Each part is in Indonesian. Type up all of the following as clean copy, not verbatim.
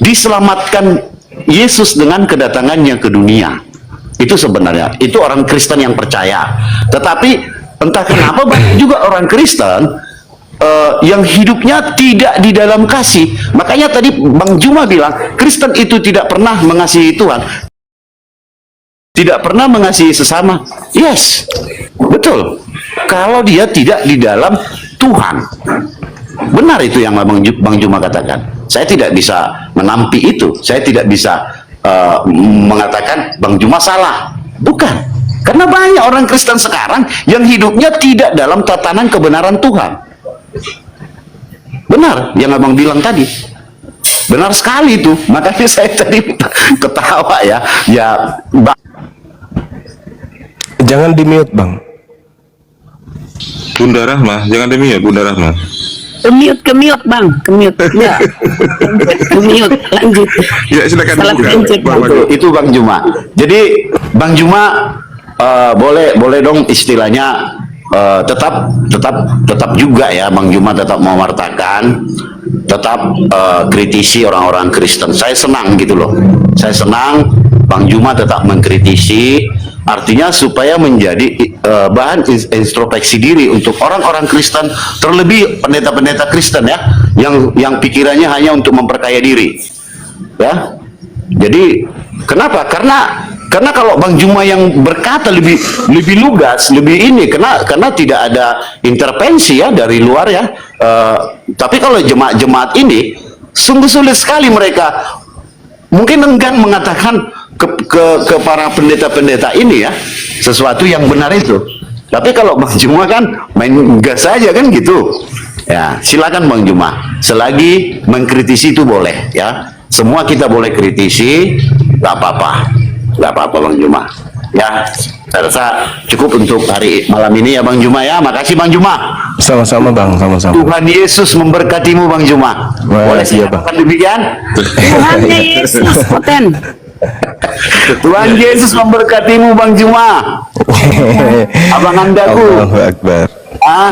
diselamatkan Yesus dengan kedatangannya ke dunia. Itu sebenarnya, itu orang Kristen yang percaya. Tetapi entah kenapa banyak juga orang Kristen yang hidupnya tidak di dalam kasih. Makanya tadi Bang Juma bilang, Kristen itu tidak pernah mengasihi Tuhan, tidak pernah mengasihi sesama. Yes, betul. Kalau dia tidak di dalam Tuhan. Benar itu yang Bang Juma katakan. Saya tidak bisa menampi itu. Saya tidak bisa mengatakan Bang Juma salah. Bukan. Karena banyak orang Kristen sekarang yang hidupnya tidak dalam tatanan kebenaran Tuhan. Benar yang Abang bilang tadi. Benar sekali itu. Makanya saya tadi ketawa ya. Ya, Bang. Jangan di-mute, Bang. Bunda Rahma, jangan di-mute, Bunda Rahma. Ke-mute Bang, ke-mute. Ya. Ke-mute, lanjut. Ya, silakan dibuka. Itu Bang Juma. Jadi Bang Juma boleh dong istilahnya tetap juga ya Bang Juma tetap mewartakan, tetap kritisi orang-orang Kristen. Saya senang gitu loh. Saya senang Bang Juma tetap mengkritisi, artinya supaya menjadi bahan introspeksi diri untuk orang-orang Kristen, terlebih pendeta-pendeta Kristen ya, yang pikirannya hanya untuk memperkaya diri. Ya. Jadi kenapa? Karena kalau Bang Juma yang berkata lebih lugas, lebih ini, karena tidak ada intervensi ya dari luar ya. Tapi kalau jemaat-jemaat ini sungguh sulit sekali mereka mungkin enggan mengatakan ke para pendeta-pendeta ini ya sesuatu yang benar itu. Tapi kalau Bang Juma kan main gas saja kan gitu. Ya, silakan Bang Juma. Selagi mengkritisi itu boleh ya. Semua kita boleh kritisi, nggak apa-apa. Nggak apa-apa Bang Juma. Ya, saya rasa cukup untuk hari malam ini ya Bang Juma ya. Makasih Bang Juma. Sama-sama Bang, sama-sama. Tuhan Yesus memberkatimu Bang Juma. Boleh saya katakan demikian? Tuhan Yesus, Poten. Tuhan Yesus memberkatimu Bang Juma. Abang andaku. Allahu Akbar.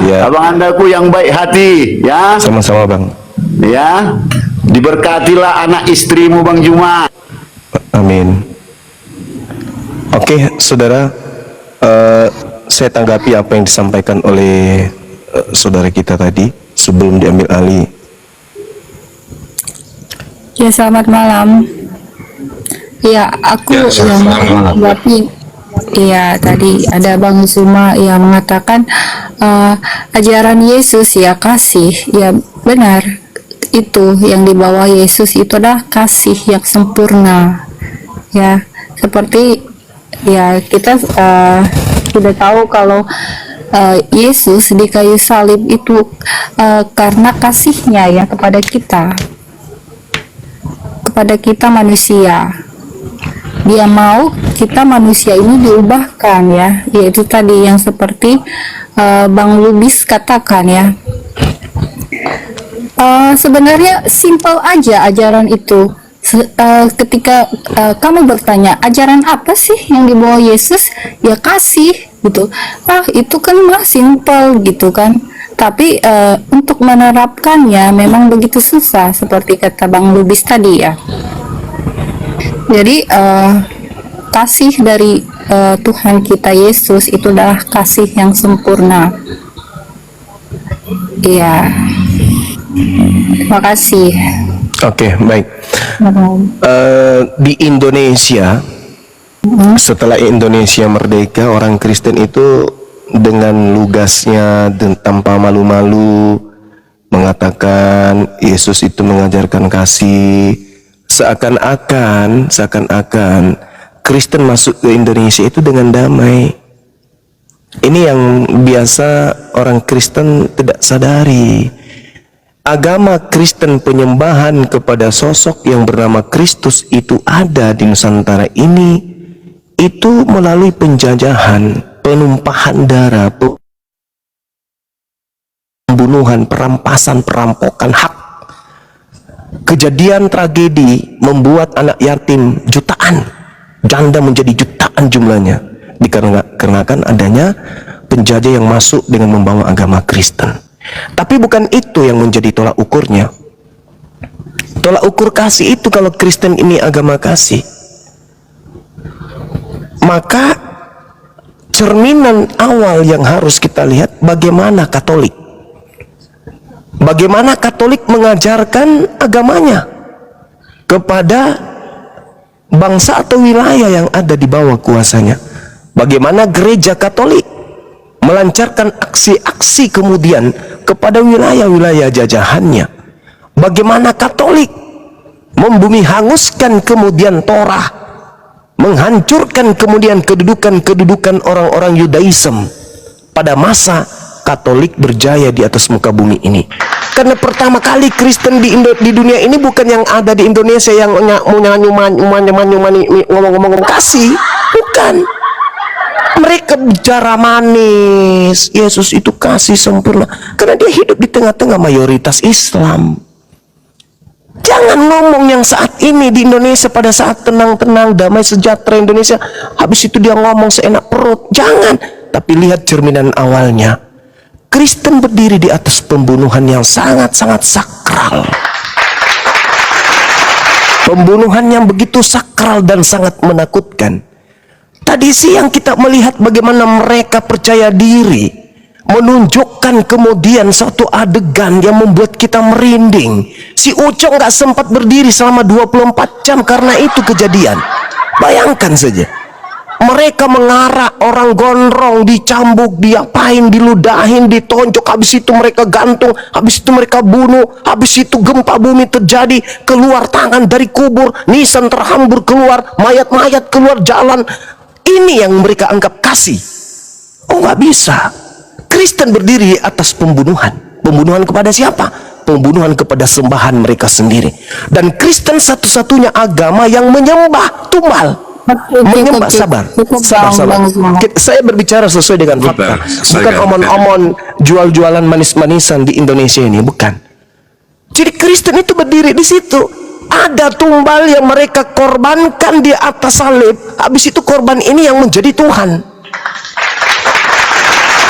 Ya. Abang andaku yang baik hati ya. Sama-sama Bang. Ya. Diberkatilah anak istrimu Bang Juma. Amin. Oke, saudara, saya tanggapi apa yang disampaikan oleh saudara kita tadi sebelum diambil alih. Ya, selamat malam. Ya, aku yang menanggapi. Iya, tadi ada Bang Zuma yang mengatakan ajaran Yesus ya kasih. Ya, benar. Itu yang dibawa Yesus itu adalah kasih yang sempurna. Ya, seperti ya kita sudah tahu kalau Yesus di kayu salib itu karena kasihnya ya kepada kita manusia. Dia mau kita manusia ini diubahkan ya, yaitu tadi yang seperti Bang Lubis katakan ya. Sebenarnya simpel aja ajaran itu. Ketika kamu bertanya ajaran apa sih yang dibawa Yesus, ya kasih gitu. Itu kan mah simpel gitu kan. Tapi untuk menerapkannya memang begitu susah seperti kata Bang Lubis tadi ya. Jadi kasih dari Tuhan kita Yesus itu adalah kasih yang sempurna. Iya. Terima kasih. Oke, baik. Di Indonesia, setelah Indonesia merdeka, orang Kristen itu dengan lugasnya dan tanpa malu-malu mengatakan Yesus itu mengajarkan kasih. Seakan-akan Kristen masuk ke Indonesia itu dengan damai. Ini yang biasa orang Kristen tidak sadari. Agama Kristen penyembahan kepada sosok yang bernama Kristus itu ada di Nusantara ini itu melalui penjajahan, penumpahan darah, pembunuhan, perampasan, perampokan hak. Kejadian tragedi membuat anak yatim jutaan, janda menjadi jutaan jumlahnya, dikarenakan adanya penjajah yang masuk dengan membawa agama Kristen. Tapi bukan itu yang menjadi tolak ukurnya. Tolak ukur kasih itu kalau Kristen ini agama kasih. Maka cerminan awal yang harus kita lihat bagaimana Katolik. Bagaimana Katolik mengajarkan agamanya kepada bangsa atau wilayah yang ada di bawah kuasanya. Bagaimana gereja Katolik melancarkan aksi-aksi kemudian kepada wilayah-wilayah jajahannya. Bagaimana Katolik membumi hanguskan kemudian Torah, menghancurkan kemudian kedudukan orang-orang Yudaism pada masa Katolik berjaya di atas muka bumi ini. Karena pertama kali Kristen di dunia ini bukan yang ada di Indonesia yang ngomong-ngomong kasih, bukan. Mereka bicara manis, Yesus itu kasih sempurna, karena dia hidup di tengah-tengah mayoritas Islam. Jangan ngomong yang saat ini di Indonesia pada saat tenang-tenang, damai sejahtera Indonesia, habis itu dia ngomong seenak perut. Jangan, tapi lihat cerminan awalnya. Kristen berdiri di atas pembunuhan yang sangat-sangat sakral. Pembunuhan yang begitu sakral dan sangat menakutkan. Tadi siang kita melihat bagaimana mereka percaya diri, menunjukkan kemudian suatu adegan yang membuat kita merinding. Si Ucok nggak sempat berdiri selama 24 jam karena itu kejadian. Bayangkan saja. Mereka mengarak orang gondrong, dicambuk, diapain, diludahin, ditonjok, habis itu mereka gantung, habis itu mereka bunuh, habis itu gempa bumi terjadi, keluar tangan dari kubur, nisan terhambur keluar, mayat-mayat keluar jalan. Ini yang mereka anggap kasih. Oh, nggak bisa. Kristen berdiri atas pembunuhan. Pembunuhan kepada siapa? Pembunuhan kepada sembahan mereka sendiri. Dan Kristen satu-satunya agama yang menyembah tumbal. Menyembah, sabar. Saya berbicara sesuai dengan fakta, bukan omon-omon jual-jualan manis-manisan di Indonesia ini, bukan. Jadi Kristen itu berdiri di situ. Ada tumbal yang mereka korbankan di atas salib, habis itu korban ini yang menjadi Tuhan.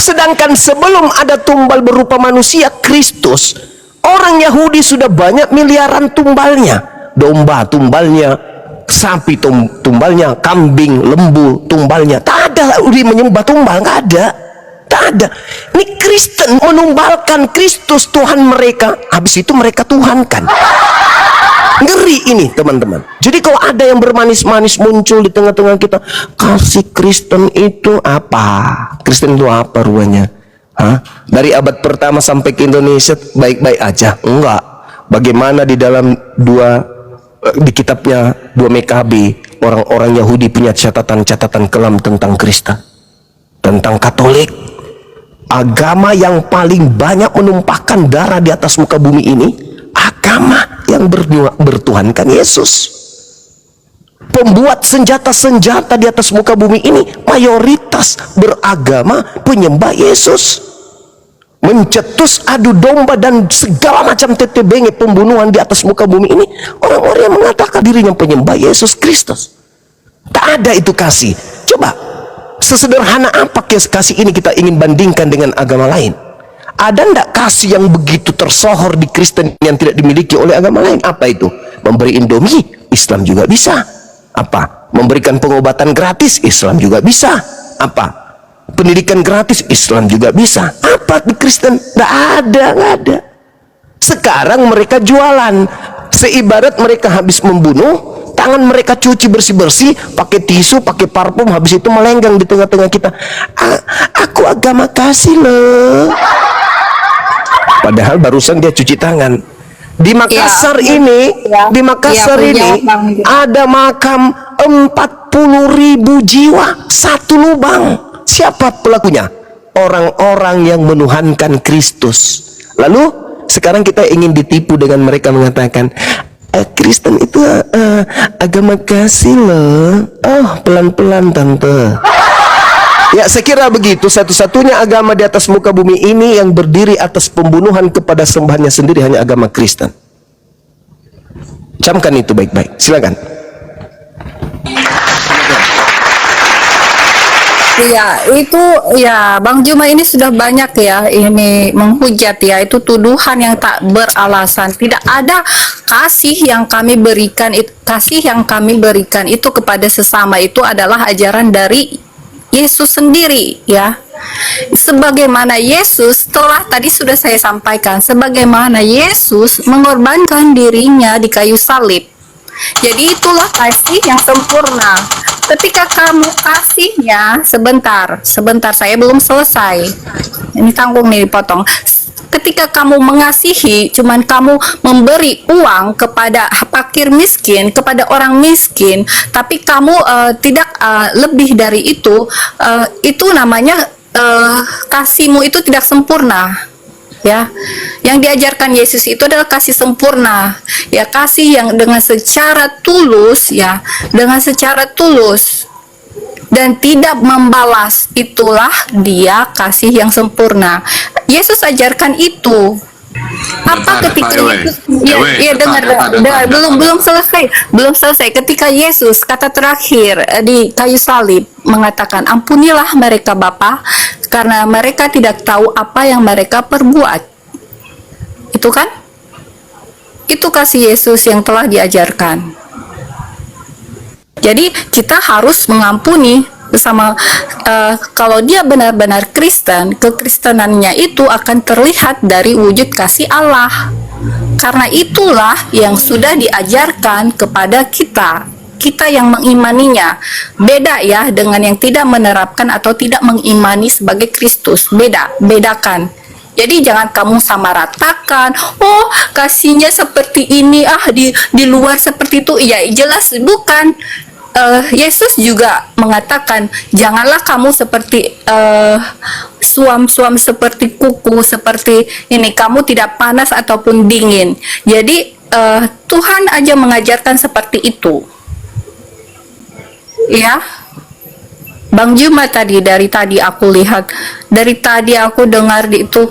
Sedangkan sebelum ada tumbal berupa manusia, Kristus, orang Yahudi sudah banyak miliaran tumbalnya. Domba tumbalnya, sapi tumbalnya, kambing, lembu tumbalnya. Tak ada menyembah tumbal, nggak ada. Tak ada. Ini Kristen menumbalkan Kristus Tuhan mereka, habis itu mereka tuhankan. Ngeri ini teman-teman. Jadi kalau ada yang bermanis-manis muncul di tengah-tengah kita, kasih Kristen itu apa? Kristen itu apa ruanya? Hah? Dari abad pertama sampai ke Indonesia baik-baik aja? Enggak. Bagaimana di dalam di kitabnya 2 MKB, orang-orang Yahudi punya catatan-catatan kelam tentang Kristen, tentang Katolik, agama yang paling banyak menumpahkan darah di atas muka bumi ini, agama yang bertuhankan Yesus. Pembuat senjata-senjata di atas muka bumi ini mayoritas beragama penyembah Yesus. Mencetus adu domba dan segala macam tetebenge pembunuhan di atas muka bumi ini, orang-orang yang mengatakan dirinya penyembah Yesus Kristus. Tak ada itu kasih. Coba, sesederhana apa kasih ini kita ingin bandingkan dengan agama lain? Ada ndak kasih yang begitu tersohor di Kristen yang tidak dimiliki oleh agama lain? Apa itu? Memberi Indomie, Islam juga bisa. Apa? Memberikan pengobatan gratis, Islam juga bisa. Apa? Pendidikan gratis, Islam juga bisa. Apa di Kristen? Nggak ada, nggak ada. Sekarang mereka jualan. Seibarat mereka habis membunuh, tangan mereka cuci bersih-bersih, pakai tisu, pakai parfum, habis itu melenggang di tengah-tengah kita. Aku agama kasih loh. Padahal barusan dia cuci tangan. Di Makassar di Makassar ini ada makam 40.000 jiwa, satu lubang. Siapa pelakunya? Orang-orang yang menuhankan Kristus. Lalu sekarang kita ingin ditipu dengan mereka mengatakan Kristen itu agama kasih loh. Oh, pelan-pelan tante. Ya, saya kira begitu. Satu-satunya agama di atas muka bumi ini yang berdiri atas pembunuhan kepada sembahannya sendiri hanya agama Kristen. Camkan itu baik-baik. Silakan. Iya, itu ya Bang Juma ini sudah banyak ya ini menghujat ya, itu tuduhan yang tak beralasan. Tidak ada kasih yang kami berikan, kasih yang kami berikan itu kepada sesama itu adalah ajaran dari Yesus sendiri ya. Sebagaimana Yesus telah tadi sudah saya sampaikan, sebagaimana Yesus mengorbankan dirinya di kayu salib. Jadi itulah kasih yang sempurna. Ketika kamu kasihnya, sebentar saya belum selesai. Ini tanggung nih dipotong. Ketika kamu mengasihi, cuman kamu memberi uang kepada fakir miskin, kepada orang miskin, tapi kamu tidak lebih dari itu namanya kasihmu itu tidak sempurna. Ya, yang diajarkan Yesus itu adalah kasih sempurna, ya, kasih yang dengan secara tulus, ya, dengan secara tulus dan tidak membalas, itulah dia kasih yang sempurna. Yesus ajarkan itu. Apa ketika Yesus, ya dengar, belum selesai. Ketika Yesus kata terakhir di kayu salib mengatakan, ampunilah mereka Bapa, karena mereka tidak tahu apa yang mereka perbuat. Itu kan? Itu kasih Yesus yang telah diajarkan. Jadi kita harus mengampuni bersama. Kalau dia benar-benar Kristen, kekristenannya itu akan terlihat dari wujud kasih Allah. Karena itulah yang sudah diajarkan kepada kita yang mengimaninya. Beda ya dengan yang tidak menerapkan atau tidak mengimani sebagai Kristus. Bedakan. Jadi jangan kamu samaratakan, oh kasihnya seperti ini, di luar seperti itu. Ya jelas bukan. Yesus juga mengatakan, janganlah kamu seperti suam-suam, seperti kuku, seperti ini, kamu tidak panas ataupun dingin. Jadi Tuhan aja mengajarkan seperti itu. Ya, Bang Juma dari tadi aku lihat, dari tadi aku dengar itu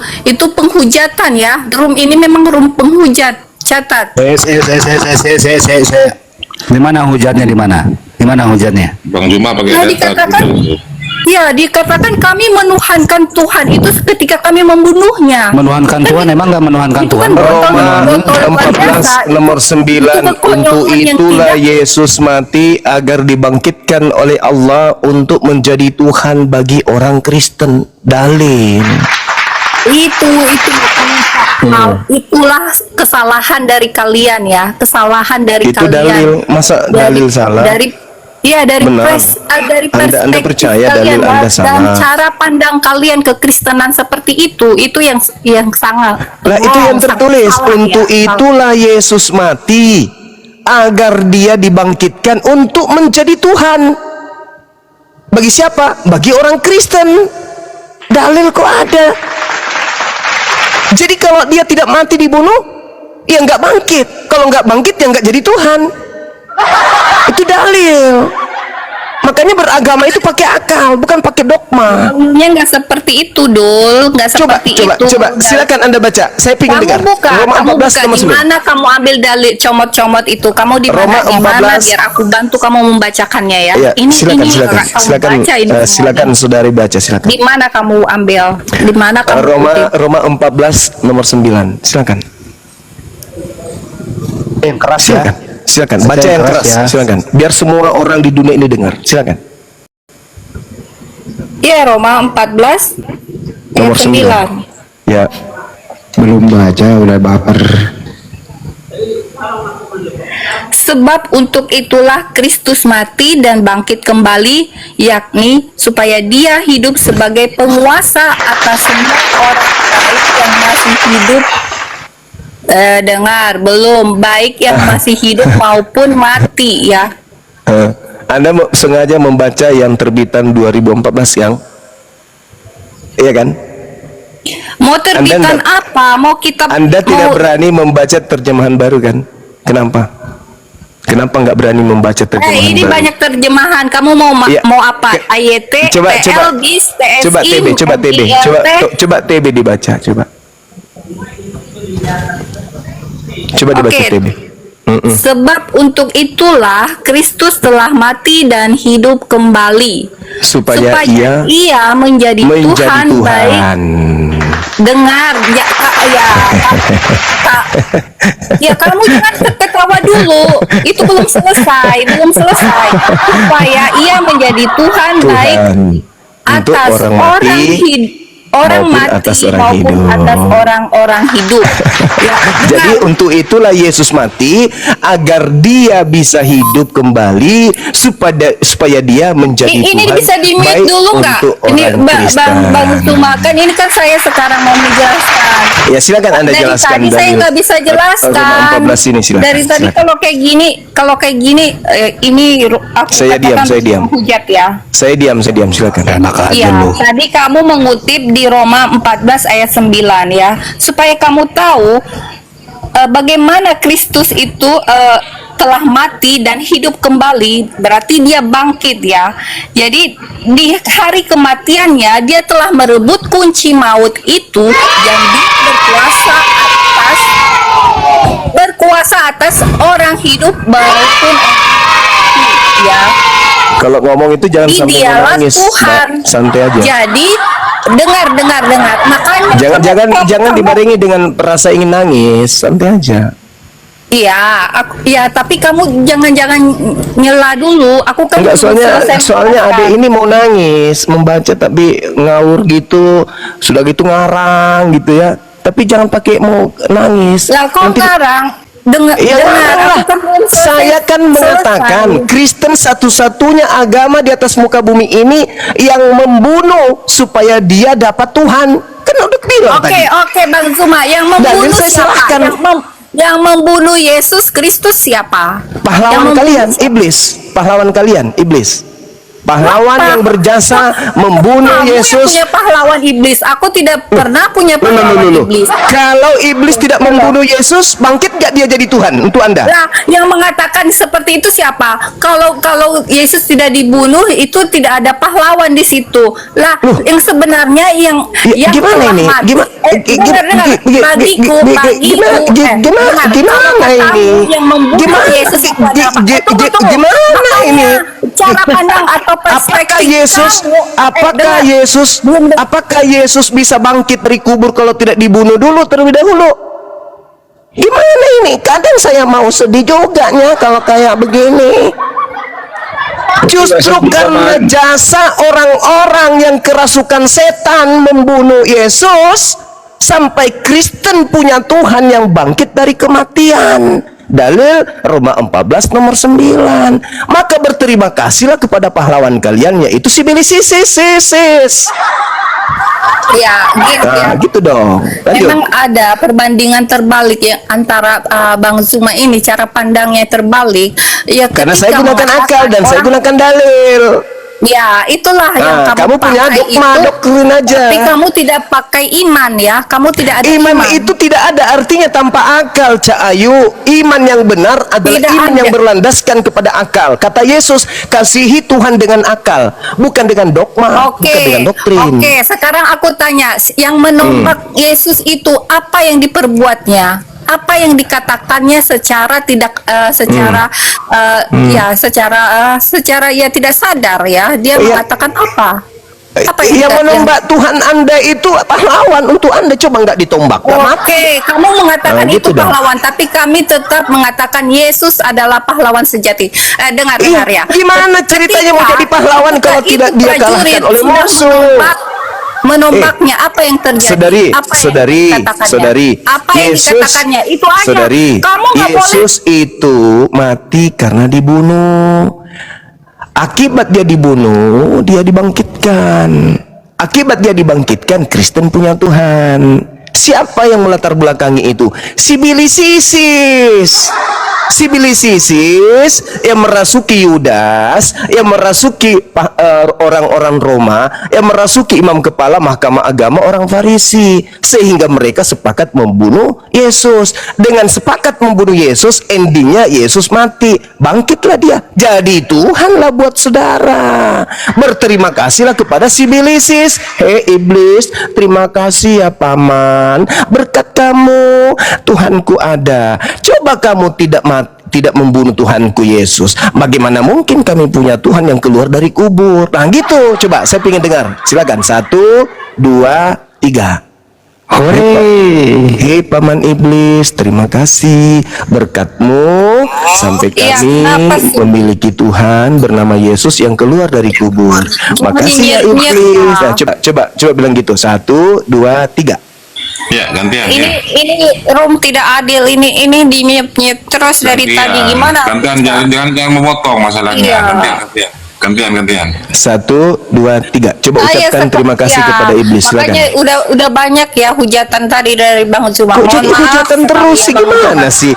penghujatan ya. Room ini memang room penghujat. Catat. Di mana hujatnya, di mana? Di mana hujatnya? Bang Juma pakai Nah, data. dikatakan kami menuhankan Tuhan itu ketika kami membunuhnya. Menuhankan Tuhan, emang nggak menuhankan Itu Tuhan? kan Roma botol 14 nomor 9, Itu kekonyolan untuk yang itulah tidak- Yesus mati agar dibangkitkan oleh Allah untuk menjadi Tuhan bagi orang Kristen. Dalil. Itulah kesalahan dari kalian ya, kesalahan dari Itu kalian. dalil, masa dalil salah? Dari Benar. dari Anda perspektif percaya kalian, dalil Anda dan salah. cara pandang kalian ke Kristenan seperti itu yang sangat. Lah itu yang sangat tertulis, salah untuk ya. itulah Yesus mati agar dia dibangkitkan untuk menjadi Tuhan. Bagi siapa? Bagi orang Kristen. Dalil kok ada. Jadi kalau dia tidak mati dibunuh, ya nggak bangkit. Kalau nggak bangkit, ya nggak jadi Tuhan. Itu dalil. Makanya beragama itu pakai akal, bukan pakai dogma. Dalilnya nggak seperti itu, Dul. Nggak Coba, seperti coba, itu. coba. Silakan Anda baca. Saya ingin dengar. Kamu buka Roma 14 nomor di 9. mana kamu ambil dalil comot-comot itu? Kamu di Roma mana? Di mana 14. biar aku bantu kamu membacakannya ya. Ya, silakan, silakan, kamu silakan, baca ini silakan semuanya. saudari baca, silakan. Di mana kamu ambil? Di mana kamu kutip? Roma 14 nomor 9. Silakan. Yang keras ya. Silakan. Baca Baca yang yang keras. keras ya. Silakan. Biar semua orang di dunia ini dengar. Silakan. Ya, Roma 14 Nomor ayat 9. Ya. Belum baca udah baper. Sebab untuk itulah Kristus mati dan bangkit kembali, yakni supaya dia hidup sebagai penguasa atas semua orang baik yang masih hidup. Dengar, belum baik yang masih hidup maupun mati ya. Anda sengaja membaca yang terbitan 2014 yang, iya kan? Mau terbitan Anda apa? Mau kitab? Anda tidak mau- berani membaca terjemahan baru kan? Kenapa? Kenapa nggak berani membaca terjemahan ini baru? banyak terjemahan. Kamu mau Iya. mau apa? AYT, Coba, PL, BIS, TSI, coba TB, coba TB, coba TB dibaca, coba. Coba dibaca Oke. TB. Sebab untuk itulah Kristus telah mati dan hidup kembali supaya ia menjadi Tuhan, baik. Dengar ya, ya kamu jangan ketawa dulu, itu belum selesai. Supaya ia menjadi Tuhan baik atas orang mati maupun atas orang hidup. Ya, jadi untuk itulah Yesus mati, agar dia bisa hidup kembali, supaya dia menjadi ini Tuhan. Bisa di-mute dulu nggak? Ini Bang Sumakan, ini kan saya sekarang mau menjelaskan. Ya silakan Anda jelaskan. Tadi saya nggak bisa jelaskan. 14 ini silakan. Dari tadi silakan. kalau kayak gini, ini aku saya diam. Hujat ya. Saya diam, silakan. Enak aja Iya, lu. tadi kamu mengutip di Roma 14 ayat 9 ya, supaya kamu tahu bagaimana Kristus itu telah mati dan hidup kembali, berarti dia bangkit ya. Jadi di hari kematiannya dia telah merebut kunci maut itu, dan dia berkuasa atas orang hidup maupun ya. Kalau ngomong itu jangan sampai Dialah nangis, Tuhan. Mbak. Santai aja. Jadi dengar. Makanya jangan dibarengi dengan rasa ingin nangis, santai aja. Iya, tapi kamu jangan nyela dulu. Aku kan Enggak, belum soalnya adek ini mau nangis, membaca tapi ngawur gitu, sudah gitu ngarang gitu ya. Tapi jangan pakai mau nangis. Lah kok ngarang? Dengar, aku kan belum saya kan mengatakan Kristen satu-satunya agama di atas muka bumi ini yang membunuh supaya dia dapat Tuhan. Kan udah bilang tadi. Oke, Bang Zuma, yang membunuh siapa? Silahkan. Yang membunuh Yesus Kristus siapa? Pahlawan kalian, iblis. Pahlawan kalian, iblis. Pahlawan yang berjasa membunuh Yesus. Punya pahlawan iblis. Aku tidak pernah punya pahlawan iblis. Kalau iblis tidak membunuh Yesus, bangkit gak dia jadi Tuhan untuk Anda? Lah, yang mengatakan seperti itu siapa? Kalau Yesus tidak dibunuh, itu tidak ada pahlawan di situ. Lah, yang sebenarnya yang gimana ini? Gimana ini? Yang membunuh Yesus itu adalah gimana ini? Cara pandang atau perspektif apakah Yesus bisa bangkit dari kubur kalau tidak dibunuh dulu terlebih dahulu? Gimana ini? Kadang saya mau sedih juga nya kalau kayak begini. Justru karena jasa orang-orang yang kerasukan setan membunuh Yesus, sampai Kristen punya Tuhan yang bangkit dari kematian. Dalil Roma 14 nomor 9. Maka berterima kasihlah kepada pahlawan kalian, yaitu si Bilisisis. Ya, gitu ya. Gitu dong. Lanjut. Memang ada perbandingan terbalik yang antara Bang Zuma ini, cara pandangnya terbalik. Ya, karena saya gunakan akal dan saya gunakan dalil. Ya, itulah yang kamu punya doktrin aja. Tapi kamu tidak pakai iman ya. Kamu tidak ada iman. Itu tidak ada artinya tanpa akal, Cak Ayu. Iman yang benar adalah iman yang berlandaskan kepada akal. Kata Yesus, kasihi Tuhan dengan akal, bukan dengan dogma, bukan dengan doktrin. Oke, sekarang aku tanya, yang menolak Yesus itu apa yang diperbuatnya? Apa yang dikatakannya secara tidak secara ya tidak sadar ya, dia mengatakan apa yang menembak Tuhan Anda itu pahlawan untuk Anda, coba nggak ditombak. Oke, kamu mengatakan itu pahlawan, tapi kami tetap mengatakan Yesus adalah pahlawan sejati. Dengar ya. Gimana ceritanya mau jadi pahlawan kalau tidak dia kalahkan oleh musuh? Menombaknya apa yang terjadi? Saudari, apa yang dikatakannya itu aja. Kamu Yesus itu mati karena dibunuh. Akibat dia dibunuh, dia dibangkitkan. Akibat dia dibangkitkan, Kristen punya Tuhan. Siapa yang melatar belakangi itu? Si Bilisisis. Si Bilisisis yang merasuki Yudas, yang merasuki orang-orang Roma, yang merasuki imam kepala mahkamah agama orang Farisi, sehingga mereka sepakat membunuh Yesus. Dengan sepakat membunuh Yesus, endingnya Yesus mati, bangkitlah dia, jadi Tuhanlah buat saudara. Berterima kasihlah kepada si Bilisisis. Hei iblis, terima kasih ya paman, berkat kamu Tuhanku ada. Coba kamu tidak mati, tidak membunuh Tuhanku Yesus. Bagaimana mungkin kami punya Tuhan yang keluar dari kubur? Nah gitu, coba saya ingin dengar. Silakan, 1, 2, 3. Hei paman iblis, terima kasih berkatmu sampai kami memiliki Tuhan bernama Yesus yang keluar dari kubur. Makasih ya iblis. Nah, coba bilang gitu. 1, 2, 3. Ya, gantian. Ini room tidak adil, ini di mute terus dari tadi, gimana? Gantian, jangan memotong masalahnya. Iya. Gantian. 1, 2, 3. Coba ucapkan terima kasih kepada iblis. Makanya Silakan. udah banyak ya hujatan tadi dari Bang Zuma. Kok jadi Mohon maaf hujatan terus sih, gimana sih?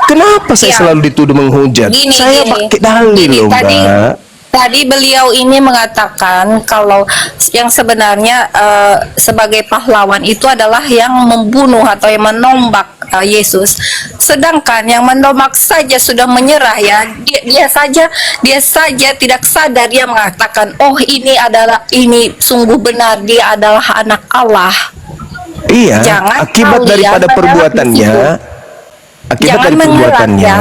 Kenapa saya Iya. selalu dituduh menghujat? Saya pakai dalil loh, Mbak. Tadi beliau ini mengatakan kalau yang sebenarnya sebagai pahlawan itu adalah yang membunuh atau yang menombak Yesus. Sedangkan yang menombak saja sudah menyerah ya. Dia saja tidak sadar, dia mengatakan, "Oh, ini sungguh benar, dia adalah anak Allah." Iya, Jangan akibat kalian daripada mengelak perbuatannya, Jangan mengelak ya.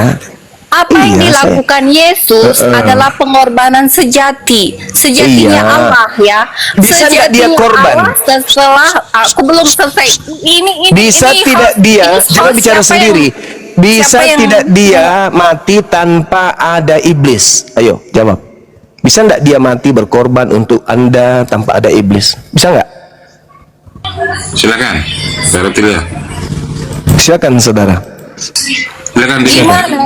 Apa yang Iya, dilakukan Yesus adalah pengorbanan sejatinya Iya. Allah ya. Bisa nggak dia Sejatinya korban? Allah setelah aku belum selesai. Ini bisa ini tidak host- dia, ini coba host bicara siapa sendiri. Bisa siapa yang- tidak dia mati tanpa ada iblis? Ayo, jawab. Bisa nggak dia mati berkorban untuk Anda tanpa ada iblis? Bisa nggak? Silakan. Tilia. Silakan saudara. Silakan Tilia. Gimana?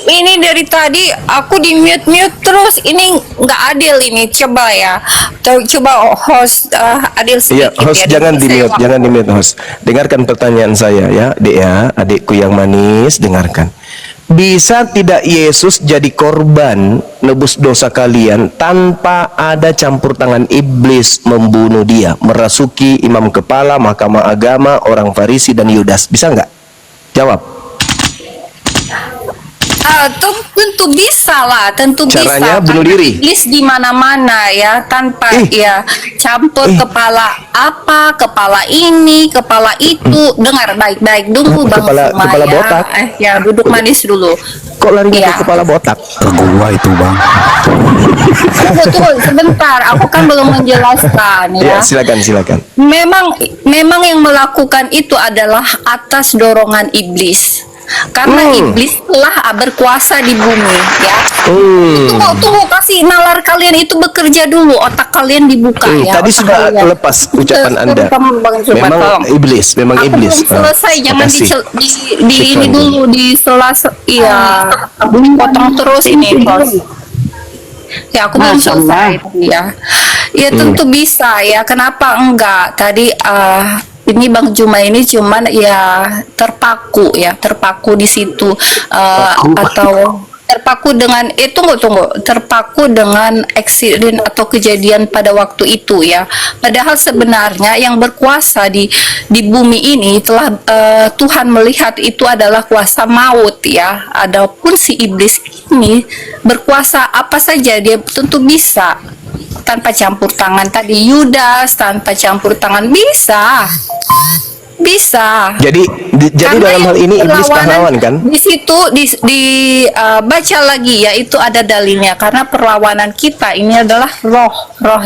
Ini dari tadi aku di mute terus. Ini nggak adil ini. Coba ya. Coba host adil Iya, sedikit host ya. jangan di Saya mute, jangan di mute host. Dengarkan pertanyaan saya ya, Dek ya, adikku yang manis, dengarkan. Bisa tidak Yesus jadi korban nebus dosa kalian tanpa ada campur tangan iblis membunuh dia, merasuki imam kepala, mahkamah agama, orang Farisi dan Yudas? Bisa nggak? Jawab. Tentu bisa lah, tentu Caranya bisa. bunuh Karena diri. Iblis di mana-mana ya, tanpa ya campur kepala apa, kepala ini, kepala itu. Dengar baik-baik dulu Bang Kepala- Suma kepala ya. botak. Ya duduk manis dulu. Kok larinya Iya. ke kepala botak? Ke gua itu bang. Tunggu sebentar, aku kan belum menjelaskan Ya, ya. silakan. Memang yang melakukan itu adalah atas dorongan iblis. Karena iblis telah berkuasa di bumi ya. Tunggu kasih nalar kalian itu bekerja dulu, otak kalian dibuka ya. Tadi otak sudah kalian. lepas ucapan Anda. Terutama Bang Zubat, Memang tolong. iblis, memang Aku iblis. belum selesai, jangan makasih. di ini Syukran. dulu di iya. Potong terus ini, Bos. Ya, aku belum Masya selesai Allah. ya. Ya tentu bisa ya. Kenapa enggak? Tadi ini Bang Juma ini cuman ya terpaku di situ atau terpaku dengan tunggu terpaku dengan eksiden atau kejadian pada waktu itu ya. Padahal sebenarnya yang berkuasa di bumi ini telah Tuhan melihat itu adalah kuasa maut ya. Adapun si iblis ini berkuasa apa saja dia tentu bisa tanpa campur tangan. Tadi Yudas tanpa campur tangan bisa. Jadi Karena dalam hal ini iblis perlawanan pahlawan kan? Di situ baca lagi ya, itu ada dalilnya karena perlawanan kita ini adalah roh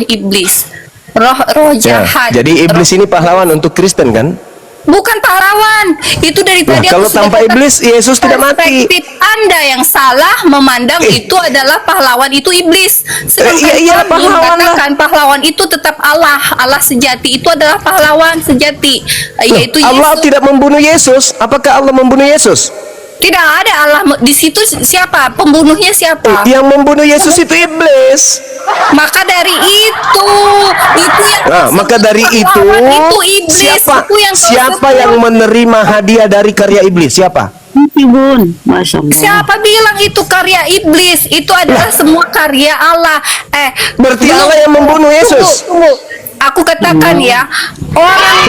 iblis. Roh Ya, jahat. jadi iblis ini pahlawan untuk Kristen kan? Bukan pahlawan. Itu dari Nah, tadi kalau aku sudah tanpa katakan, iblis, Yesus tidak mati. perspektif Anda yang salah memandang itu adalah pahlawan itu iblis. Sedangkan iya, kami pahlawan lah. mengatakan pahlawan itu tetap Allah. Allah sejati itu adalah pahlawan sejati, yaitu Allah Yesus. tidak membunuh Yesus. Apakah Allah membunuh Yesus? Tidak ada Allah di situ. Siapa pembunuhnya? Siapa? Yang membunuh Yesus itu iblis. Maka dari itu yang Nah, maka dari itu, iblis. siapa Itu yang kau siapa sebut. yang menerima hadiah dari karya iblis? Siapa? Bun, Masya Allah. Siapa bilang itu karya iblis? Itu adalah semua karya Allah. Berarti belum- Allah yang membunuh Yesus. Tunggu. Aku katakan ya, orang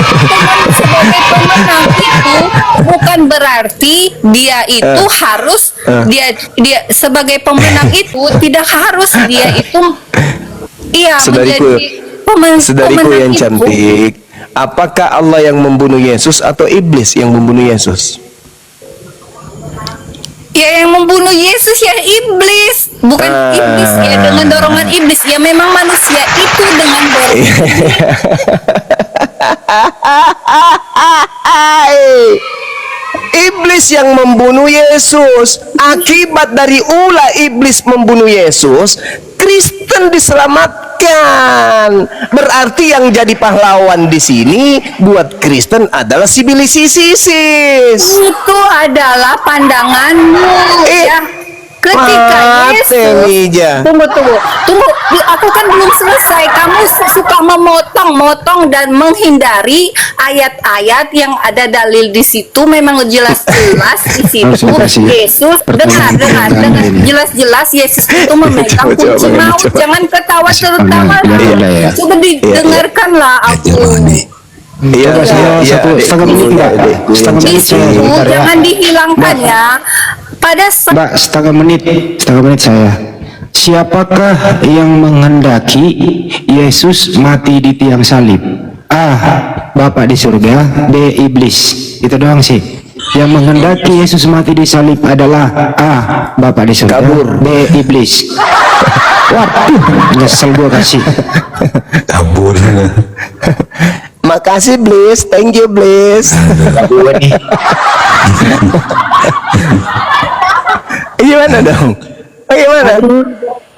sebagai pemenang itu bukan berarti dia itu harus dia sebagai pemenang itu tidak harus dia itu Saudariku, saudariku yang itu. cantik, apakah Allah yang membunuh Yesus atau iblis yang membunuh Yesus? Ya yang membunuh Yesus ya iblis, bukan iblis ya dengan dorongan iblis. Ya memang manusia itu dengan dorongan. Iblis yang membunuh Yesus. Akibat dari ulah iblis membunuh Yesus, Kristen diselamatkan. Berarti yang jadi pahlawan di sini buat Kristen adalah si Bilis Isis. Itu adalah pandanganmu ya. Ketika Yesus, tunggu, aku kan belum selesai. Kamu suka memotong-motong dan menghindari ayat-ayat yang ada dalil di situ. Memang jelas-jelas di situ Yesus, dengar, jelas-jelas Yesus itu memegang kunci maut. Jangan ketawa tertawa. Coba didengarkanlah aku. Iya, satu setengah menit enggak? Setengah menit saya sebentar ya. Jangan dihilangkan ya. Pada Mbak, setengah menit saya. Siapakah yang menghendaki Yesus mati di tiang salib? A. Bapak di surga. B. Iblis. Itu doang sih. Yang menghendaki Yesus mati di salib adalah A. Bapak di surga. B. Iblis. Waduh, nyesel gua kasih. Kabur. Makasih Bliss, thank you Bliss. Gimana dong? Bagaimana?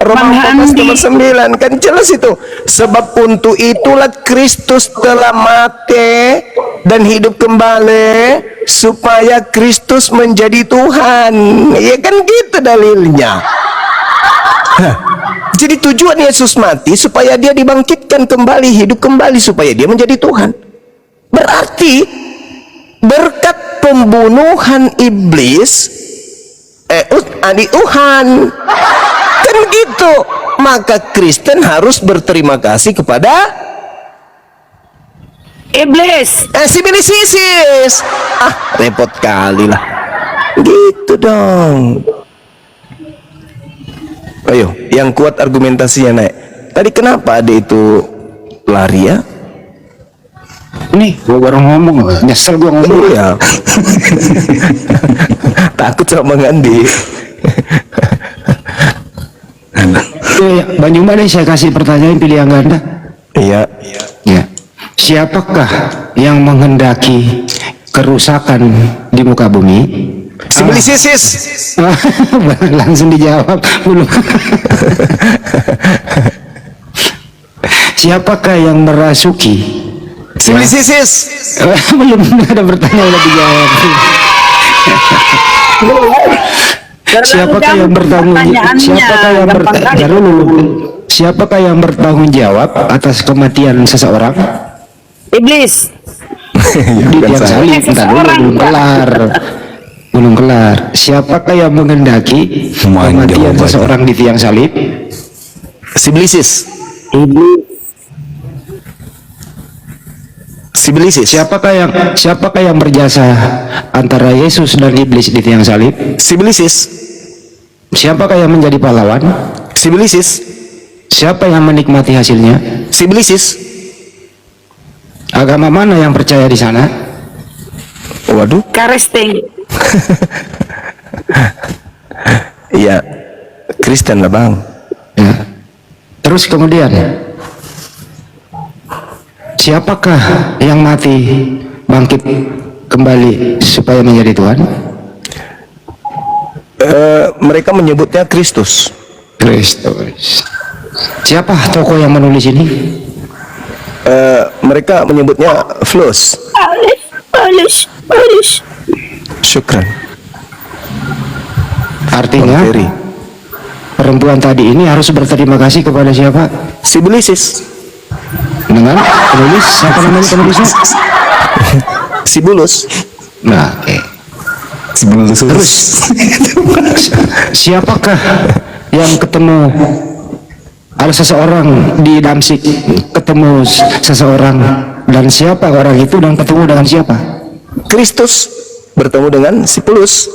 Roma 14 nomor 9 kan jelas itu. Sebab untuk itulah Kristus telah mati dan hidup kembali supaya Kristus menjadi Tuhan. Ya kan gitu dalilnya. Jadi tujuan Yesus mati supaya dia dibangkitkan kembali, hidup kembali supaya dia menjadi Tuhan. Berarti berkat pembunuhan iblis adik Tuhan kan gitu, maka Kristen harus berterima kasih kepada Iblis. si Bilis Isis. Repot kali lah gitu dong. Ayo, yang kuat argumentasinya naik. Tadi kenapa ada itu lari ya? Nih, gua baru ngomong, nyesel gua ngomong. Iya. Takut sama Bang Andi. Bang Juma nih saya kasih pertanyaan pilihan ganda. Iya. Ya. Siapakah yang menghendaki kerusakan di muka bumi? Si Bilis Isis. Langsung dijawab belum. Siapakah yang merasuki? Si Bilis Isis. Belum ada pertanyaan udah dijawab. Siapakah yang bertanggung Siapakah yang bertanggung jawab atas kematian seseorang? Iblis. Di tiang salib. Bentar dulu, belum kelar. Siapakah yang menghendaki kematian seseorang di tiang salib? Si Bilis Isis. Si Bilis Isis. Siapakah yang berjasa antara Yesus dan iblis di tiang salib? Si Bilis Isis. Siapakah yang menjadi pahlawan? Si Bilis Isis. Siapa yang menikmati hasilnya? Si Bilis Isis. Agama mana yang percaya di sana? Waduh. Karesteng. Iya, Kristen lah Bang. Ya. Terus kemudian, siapakah yang mati bangkit kembali supaya menjadi Tuhan? Mereka menyebutnya Kristus. Siapa tokoh yang menulis ini? Mereka menyebutnya Flus. Paulus. Syukran. Artinya Ferry. perempuan tadi ini harus berterima kasih kepada siapa? Si Bilis Isis. Dengan penulis, siapa namanya penulisnya? Si Bulus. Nah, terus siapakah yang ketemu ada seseorang di Damsik, ketemu seseorang, dan siapa orang itu dan ketemu dengan siapa? Kristus bertemu dengan si Bulus.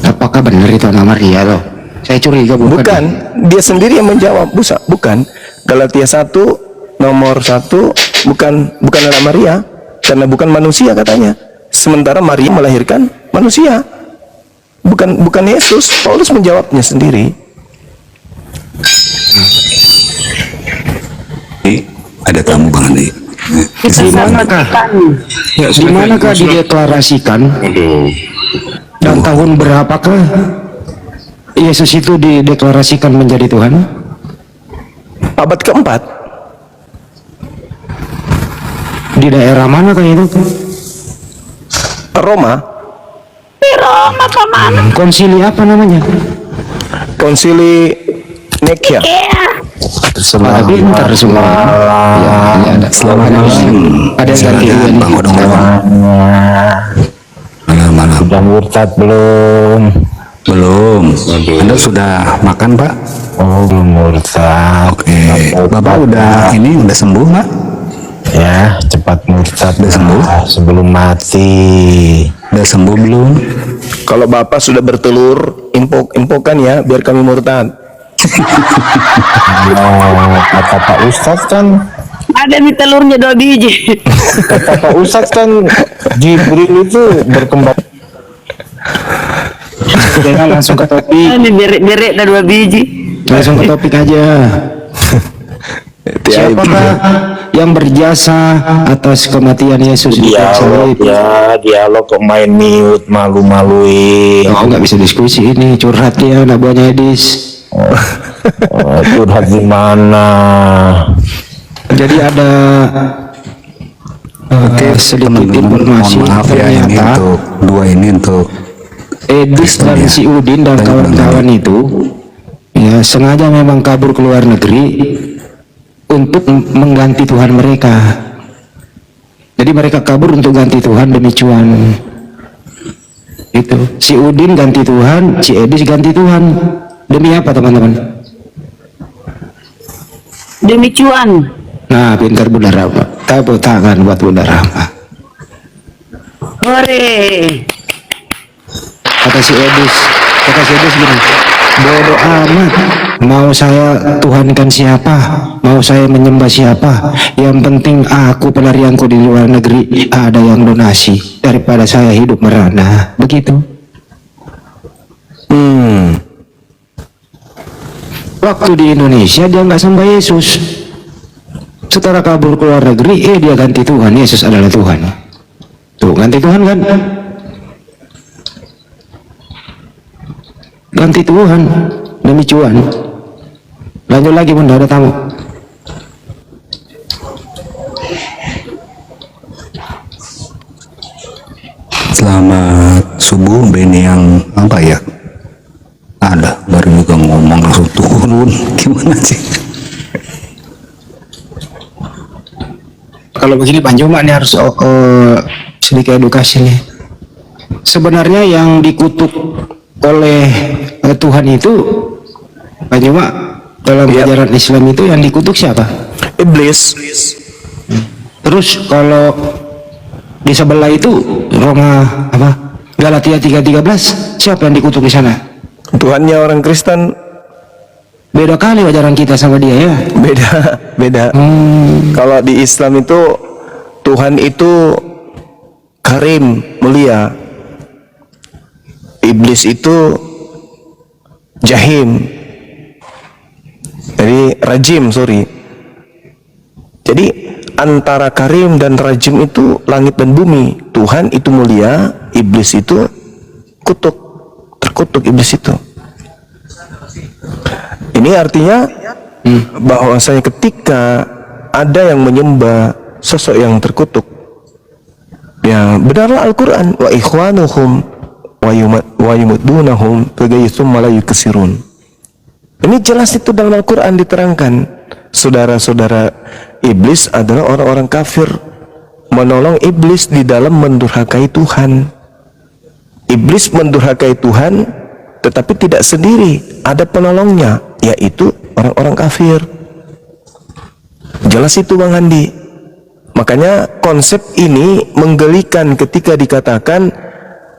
Apakah benar itu nama Maria loh? Saya curiga Bukan, dia sendiri yang menjawab. Bukan. Galatia 1 nomor 1 bukan anak Maria, karena bukan manusia katanya. sementara Maria melahirkan manusia, bukan Yesus. Paulus menjawabnya sendiri. Ada tamu Bang Andi. Kita sampaikan. Di manakah dideklarasikan dan tahun berapakah Yesus itu dideklarasikan menjadi Tuhan? Abad keempat. Di daerah mana kan itu? Roma. Roma paman. Konsili apa namanya? Konsili Nicaea. Pada pintar semua. Ya, ada. Selamat malam. Ada yang ganti Bang Odong. Malam. Sudah murtad belum? Belum. Anda sudah makan Pak? Oh, belum murtad. Oke. Bapak udah sembuh Pak? Ya, cepat murtad. Udah sembuh? Sebelum mati. Udah sembuh belum? Kalau Bapak sudah bertelur, impokan ya, biar kami murtad. Kata Pak Ustadz kan, Ada nih telurnya 2 biji. kata Pak Ustadz kan, Jibril itu berkembang. Sudah langsung ke topik. Ini beret-beret ada 2 biji. Langsung ke topik aja. Siapakah yang berjasa atas kematian Yesus di kayu salib? Dialog kok main mute, malu-maluin. Oh, nggak bisa diskusi ini, curhat dia anak buahnya Edis. Curhat di mana? Jadi ada sedikit Teman-teman, informasi mohon maaf ya, ini ternyata untuk dua ini untuk Edis dan si Udin dan kawan-kawan itu ya sengaja memang kabur ke luar negeri untuk mengganti Tuhan mereka. Jadi mereka kabur untuk ganti Tuhan demi cuan. Itu si Udin ganti Tuhan, si Edis ganti Tuhan. Demi apa teman-teman? Demi cuan. Nah, pintar Bunda Rama. Tepuk tangan buat Bunda Rama. Hore. Kata si Edis gini, bodoh amat, mau saya tuhankan siapa, mau saya menyembah siapa, yang penting aku pelarianku di luar negeri ada yang donasi daripada saya hidup merana. Begitu. Waktu di Indonesia dia nggak sembah Yesus, setelah kabur ke luar negeri dia ganti Tuhan. Yesus adalah Tuhan. Tuh, ganti Tuhan kan? Ganti Tuhan demi cuan. Lanjut lagi Bunda, ada tamu. selamat subuh. Beni yang apa ya? Ada baru juga ngomong langsung turun. Gimana sih? Kalau begini Pak Juma ini harus sedikit edukasi nih. Sebenarnya yang dikutuk oleh Tuhan itu Pak Juma dalam ajaran Islam itu yang dikutuk siapa? Iblis. Terus kalau di sebelah itu Roma apa? Galatia 3:13 siapa yang dikutuk di sana? Tuhannya orang Kristen. Beda kali ajaran kita sama dia ya. Beda. Kalau di Islam itu Tuhan itu karim, mulia. Iblis itu jahim. Jadi rajim, sorry. Jadi antara karim dan rajim itu langit dan bumi. Tuhan itu mulia, iblis itu terkutuk iblis itu. Ini artinya bahwasanya ketika ada yang menyembah sosok yang terkutuk, ya benarlah Al-Quran, wa ikhwanuhum wa yumudunahum fagayyithum malayu kesirun. Ini jelas itu dalam Al-Quran diterangkan. Saudara-saudara iblis adalah orang-orang kafir, menolong iblis di dalam mendurhakai Tuhan. Iblis mendurhakai Tuhan, tetapi tidak sendiri, ada penolongnya, yaitu orang-orang kafir. Jelas itu Bang Andi. Makanya konsep ini menggelikan ketika dikatakan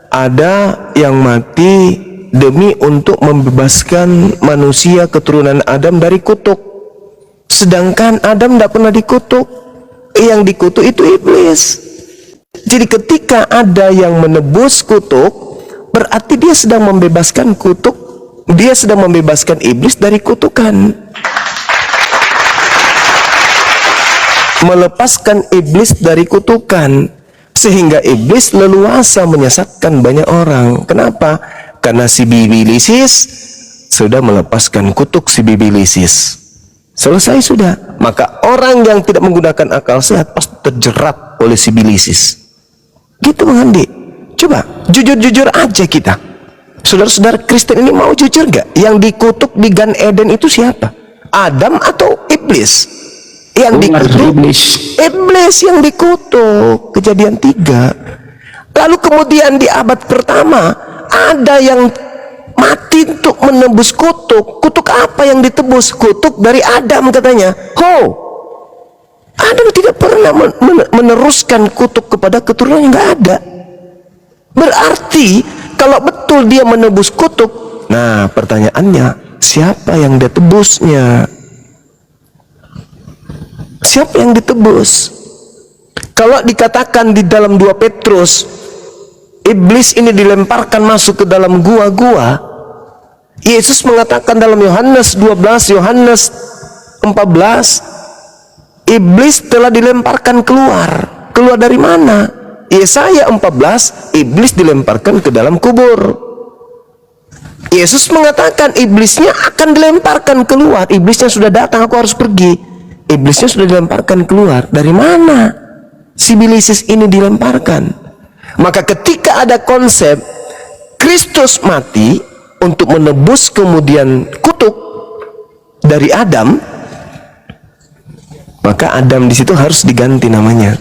ada yang mati demi untuk membebaskan manusia keturunan Adam dari kutuk. Sedangkan Adam tidak pernah dikutuk. Yang dikutuk itu iblis. Jadi ketika ada yang menebus kutuk, berarti dia sedang membebaskan kutuk, dia sedang membebaskan iblis dari kutukan. Melepaskan iblis dari kutukan, sehingga iblis leluasa menyesatkan banyak orang. Kenapa? Karena si bibi lisis sudah melepaskan kutuk si bibi lisis. Selesai sudah. Maka orang yang tidak menggunakan akal sehat pasti terjerat oleh si bilisis. Gitu Bang Andi. Coba jujur-jujur aja kita. Saudara-saudara Kristen ini mau jujur gak? Yang dikutuk di Gan Eden itu siapa? Adam atau iblis? Yang dikutuk iblis yang dikutuk. Kejadian 3. Lalu kemudian di abad pertama ada yang mati untuk menebus kutuk. Kutuk apa yang ditebus? Kutuk dari Adam katanya. Adam tidak pernah meneruskan kutuk kepada keturunannya, nggak ada. Berarti kalau betul dia menebus kutuk, nah pertanyaannya siapa yang ditebusnya? Siapa yang ditebus? Kalau dikatakan di dalam 2 Petrus, iblis ini dilemparkan masuk ke dalam gua-gua, Yesus mengatakan dalam Yohanes 12, Yohanes 14, iblis telah dilemparkan keluar. Keluar dari mana? Yesaya 14, iblis dilemparkan ke dalam kubur. Yesus mengatakan iblisnya akan dilemparkan keluar. Iblisnya sudah datang, aku harus pergi. Iblisnya sudah dilemparkan keluar. Dari mana si bilisis ini dilemparkan? Maka ketika ada konsep Kristus mati untuk menebus kemudian kutuk dari Adam, maka Adam di situ harus diganti namanya.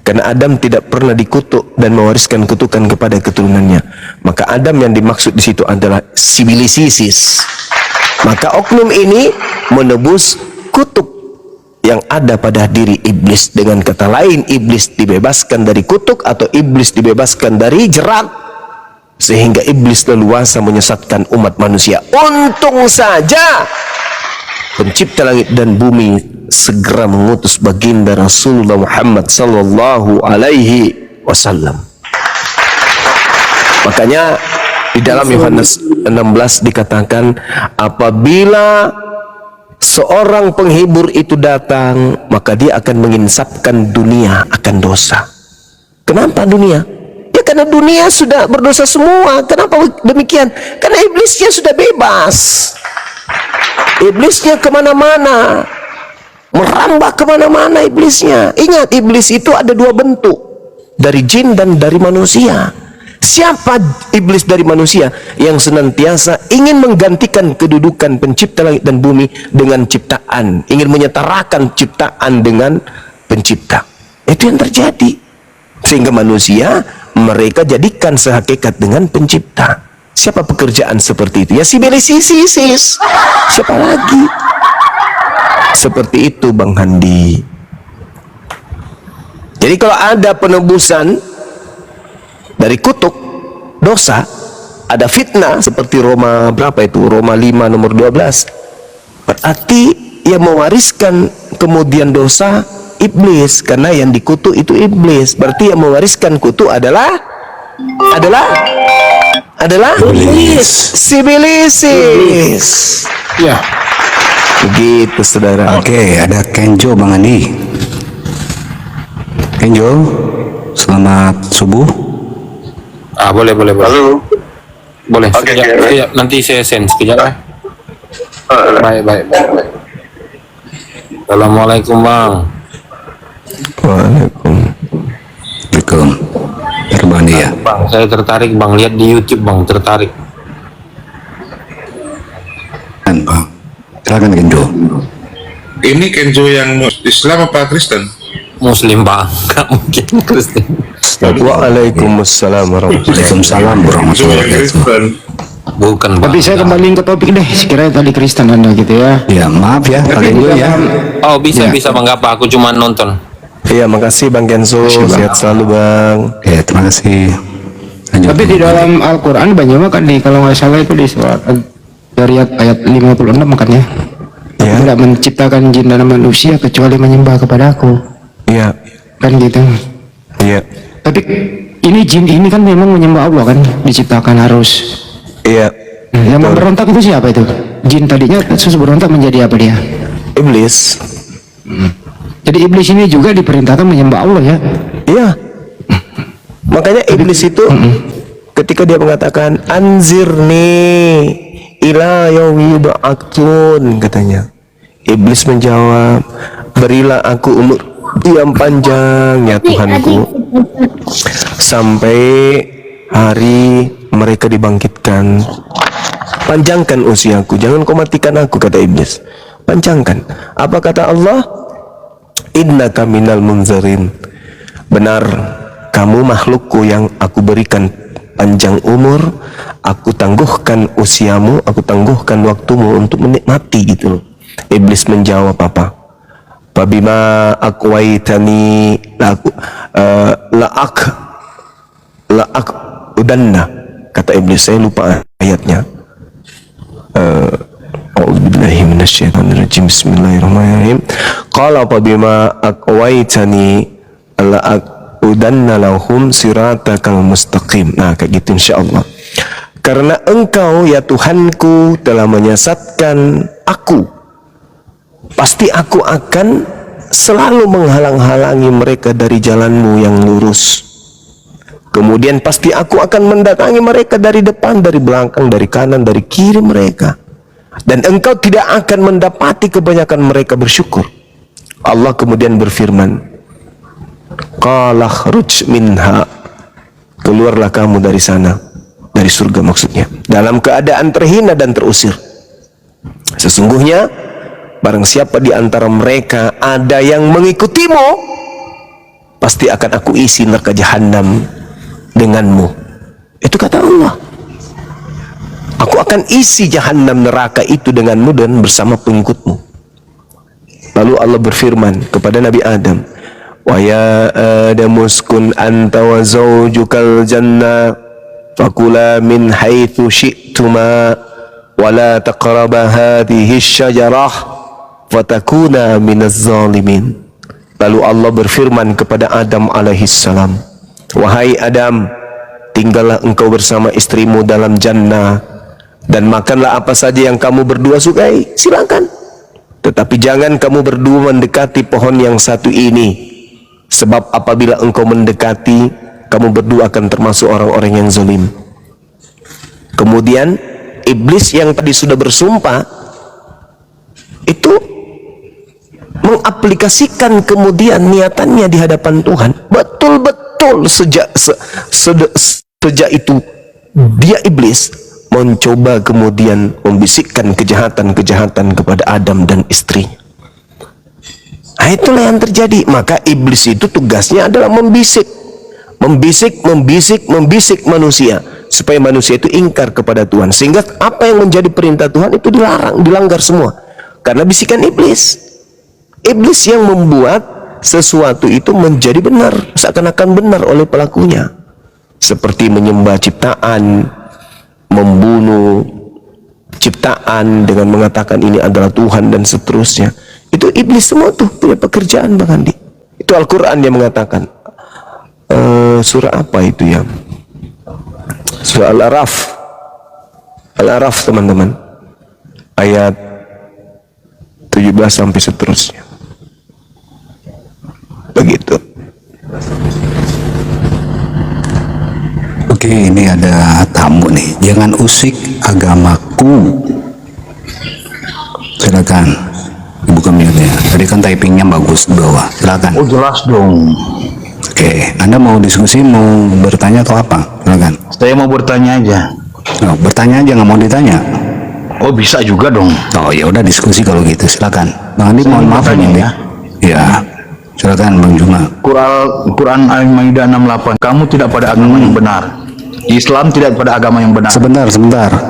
Karena Adam tidak pernah dikutuk dan mewariskan kutukan kepada keturunannya. Maka Adam yang dimaksud di situ adalah si bilisis. Maka oknum ini menebus kutuk yang ada pada diri iblis. Dengan kata lain, iblis dibebaskan dari kutuk atau iblis dibebaskan dari jerat, sehingga iblis leluasa menyesatkan umat manusia. Untung saja pencipta langit dan bumi segera mengutus baginda Rasulullah Muhammad sallallahu alaihi wasallam. Makanya di dalam Yohanes 16 dikatakan, apabila seorang penghibur itu datang, maka dia akan menginsapkan dunia akan dosa. Kenapa dunia? Ya karena dunia sudah berdosa semua. Kenapa demikian? Karena iblisnya sudah bebas. Iblisnya kemana-mana, merambah kemana-mana iblisnya. Ingat, iblis itu ada 2 bentuk, dari jin dan dari manusia. Siapa iblis dari manusia? Yang senantiasa ingin menggantikan kedudukan pencipta langit dan bumi dengan ciptaan, ingin menyetarakan ciptaan dengan pencipta. Itu yang terjadi, sehingga manusia mereka jadikan sehakikat dengan pencipta. Siapa pekerjaan seperti itu? Ya si bilisis. Siapa lagi? Seperti itu Bang Handi. Jadi kalau ada penebusan dari kutuk dosa, ada fitnah seperti Roma berapa itu? Roma 5 nomor 12. Berarti yang mewariskan kemudian dosa iblis, karena yang dikutuk itu iblis. Berarti yang mewariskan kutuk adalah iblis. Si bilisis. Ya. Begitu saudara. Oke, ada Kenjo Bang Andi. Kenjo, selamat subuh. Boleh. Halo. Boleh. Oke, Sekejap, nanti saya send sekejap ya. Baik. Assalamualaikum Bang. Waalaikumsalam. Bang Andi ya. Bang, saya tertarik Bang, lihat di YouTube Bang, tertarik. Bang, silakan Kenjo. Ini Kenjo yang Islam apa Kristen? Muslim Bang, nggak mungkin Kristen. Waalaikumsalam Waalaikumsalam Kenjo yang Kristen. Bukan Bang. Tapi saya kembali ke topik deh, sekiranya tadi Kristen Anda gitu ya. Ya maaf ya Pak Kenjo ya. Oh bisa Bang, nggak apa, aku cuma nonton. Iya, makasih Bang Kenzo, sehat selalu Bang. Ya terima kasih. Lanjut. Tapi di dalam Al-Quran banyak kan kalau nggak salah itu di surat dari ayat 56 makanya. Ya. Tidak menciptakan jin dan manusia kecuali menyembah kepada aku. Iya. Kan gitu. Iya. Tapi ini jin ini kan memang menyembah Allah kan, diciptakan harus. Iya. Yang memberontak itu siapa itu? Jin tadinya terus berontak menjadi apa dia? Iblis. Jadi iblis ini juga diperintahkan menyembah Allah ya. Iya. Makanya iblis itu ketika dia mengatakan anzirni ila yaumi yub'atsun, katanya. Iblis menjawab, berilah aku umur yang panjang ya Tuhanku, sampai hari mereka dibangkitkan. Panjangkan usiaku, jangan kau matikan aku, kata iblis. Panjangkan. Apa kata Allah? Innaka minal munzarin. Benar, kamu makhlukku yang aku berikan panjang umur, aku tangguhkan usiamu, aku tangguhkan waktumu untuk menikmati, gitu loh. Iblis menjawab apa? Fabima aqwaitani la'ak udanna, kata iblis. Saya lupa ayatnya. A'udzubillahi minasyaitonirrajim. Bismillahirrahmanirrahim. Qala fabima aqwaitani la'aqudanna lahum siratakal mustaqim. Nah, kayak gitu insyaallah. Karena engkau ya Tuhanku telah menyesatkan aku, pasti aku akan selalu menghalang-halangi mereka dari jalanmu yang lurus. Kemudian pasti aku akan mendatangi mereka dari depan, dari belakang, dari kanan, dari kiri mereka. Dan engkau tidak akan mendapati kebanyakan mereka bersyukur. Allah kemudian berfirman, qala khruj minha, keluarlah kamu dari sana, dari surga maksudnya, dalam keadaan terhina dan terusir. Sesungguhnya barang siapa di antara mereka ada yang mengikutimu, pasti akan aku isi neraka jahanam denganmu. Itu kata Allah. Aku akan isi jahanam neraka itu denganmu dan bersama pengikutmu. Lalu Allah berfirman kepada Nabi Adam, wa ya Adam uskun anta wa zawjukal jannah fakula min haitsu syi'tuma wa la taqraba hadhihi asyajarah fatakuna minaz zalimin. Lalu Allah berfirman kepada Adam alaihissalam, wahai Adam, tinggallah engkau bersama istrimu dalam jannah dan makanlah apa saja yang kamu berdua sukai, silakan. Tetapi jangan kamu berdua mendekati pohon yang satu ini, sebab apabila engkau mendekati, kamu berdua akan termasuk orang-orang yang zalim. Kemudian iblis yang tadi sudah bersumpah itu mengaplikasikan kemudian niatannya di hadapan Tuhan. Betul-betul sejak itu dia iblis mencoba kemudian membisikkan kejahatan-kejahatan kepada Adam dan istrinya. Nah, itulah yang terjadi. Maka iblis itu tugasnya adalah membisik manusia supaya manusia itu ingkar kepada Tuhan, sehingga apa yang menjadi perintah Tuhan itu dilarang, dilanggar semua karena bisikan iblis. Iblis yang membuat sesuatu itu menjadi benar, seakan-akan benar oleh pelakunya, seperti menyembah ciptaan, membunuh ciptaan dengan mengatakan ini adalah Tuhan dan seterusnya. Itu iblis semua tuh punya pekerjaan, Bang Andi. Itu Al-Quran yang mengatakan. Surah apa itu ya? Surah Al-Araf. Al-Araf teman-teman, ayat 17 sampai seterusnya. Begitu. Oke, ini ada tamu nih. Jangan usik agamaku. Silakan dibuka mute-nya. Tadi kan typingnya bagus di bawah. Silakan. Oh, jelas dong. Oke, Anda mau diskusi, mau bertanya atau apa? Silakan. Saya mau bertanya aja. Oh, bertanya aja, nggak mau ditanya. Oh, bisa juga dong. Oh, ya udah diskusi kalau gitu. Silakan. Bang Andi, mohon maaf ini. Ya. Silakan Bang Juma. Quran Al-Maidah 68. Kamu tidak pada agama yang benar. Islam tidak pada agama yang benar. Sebentar.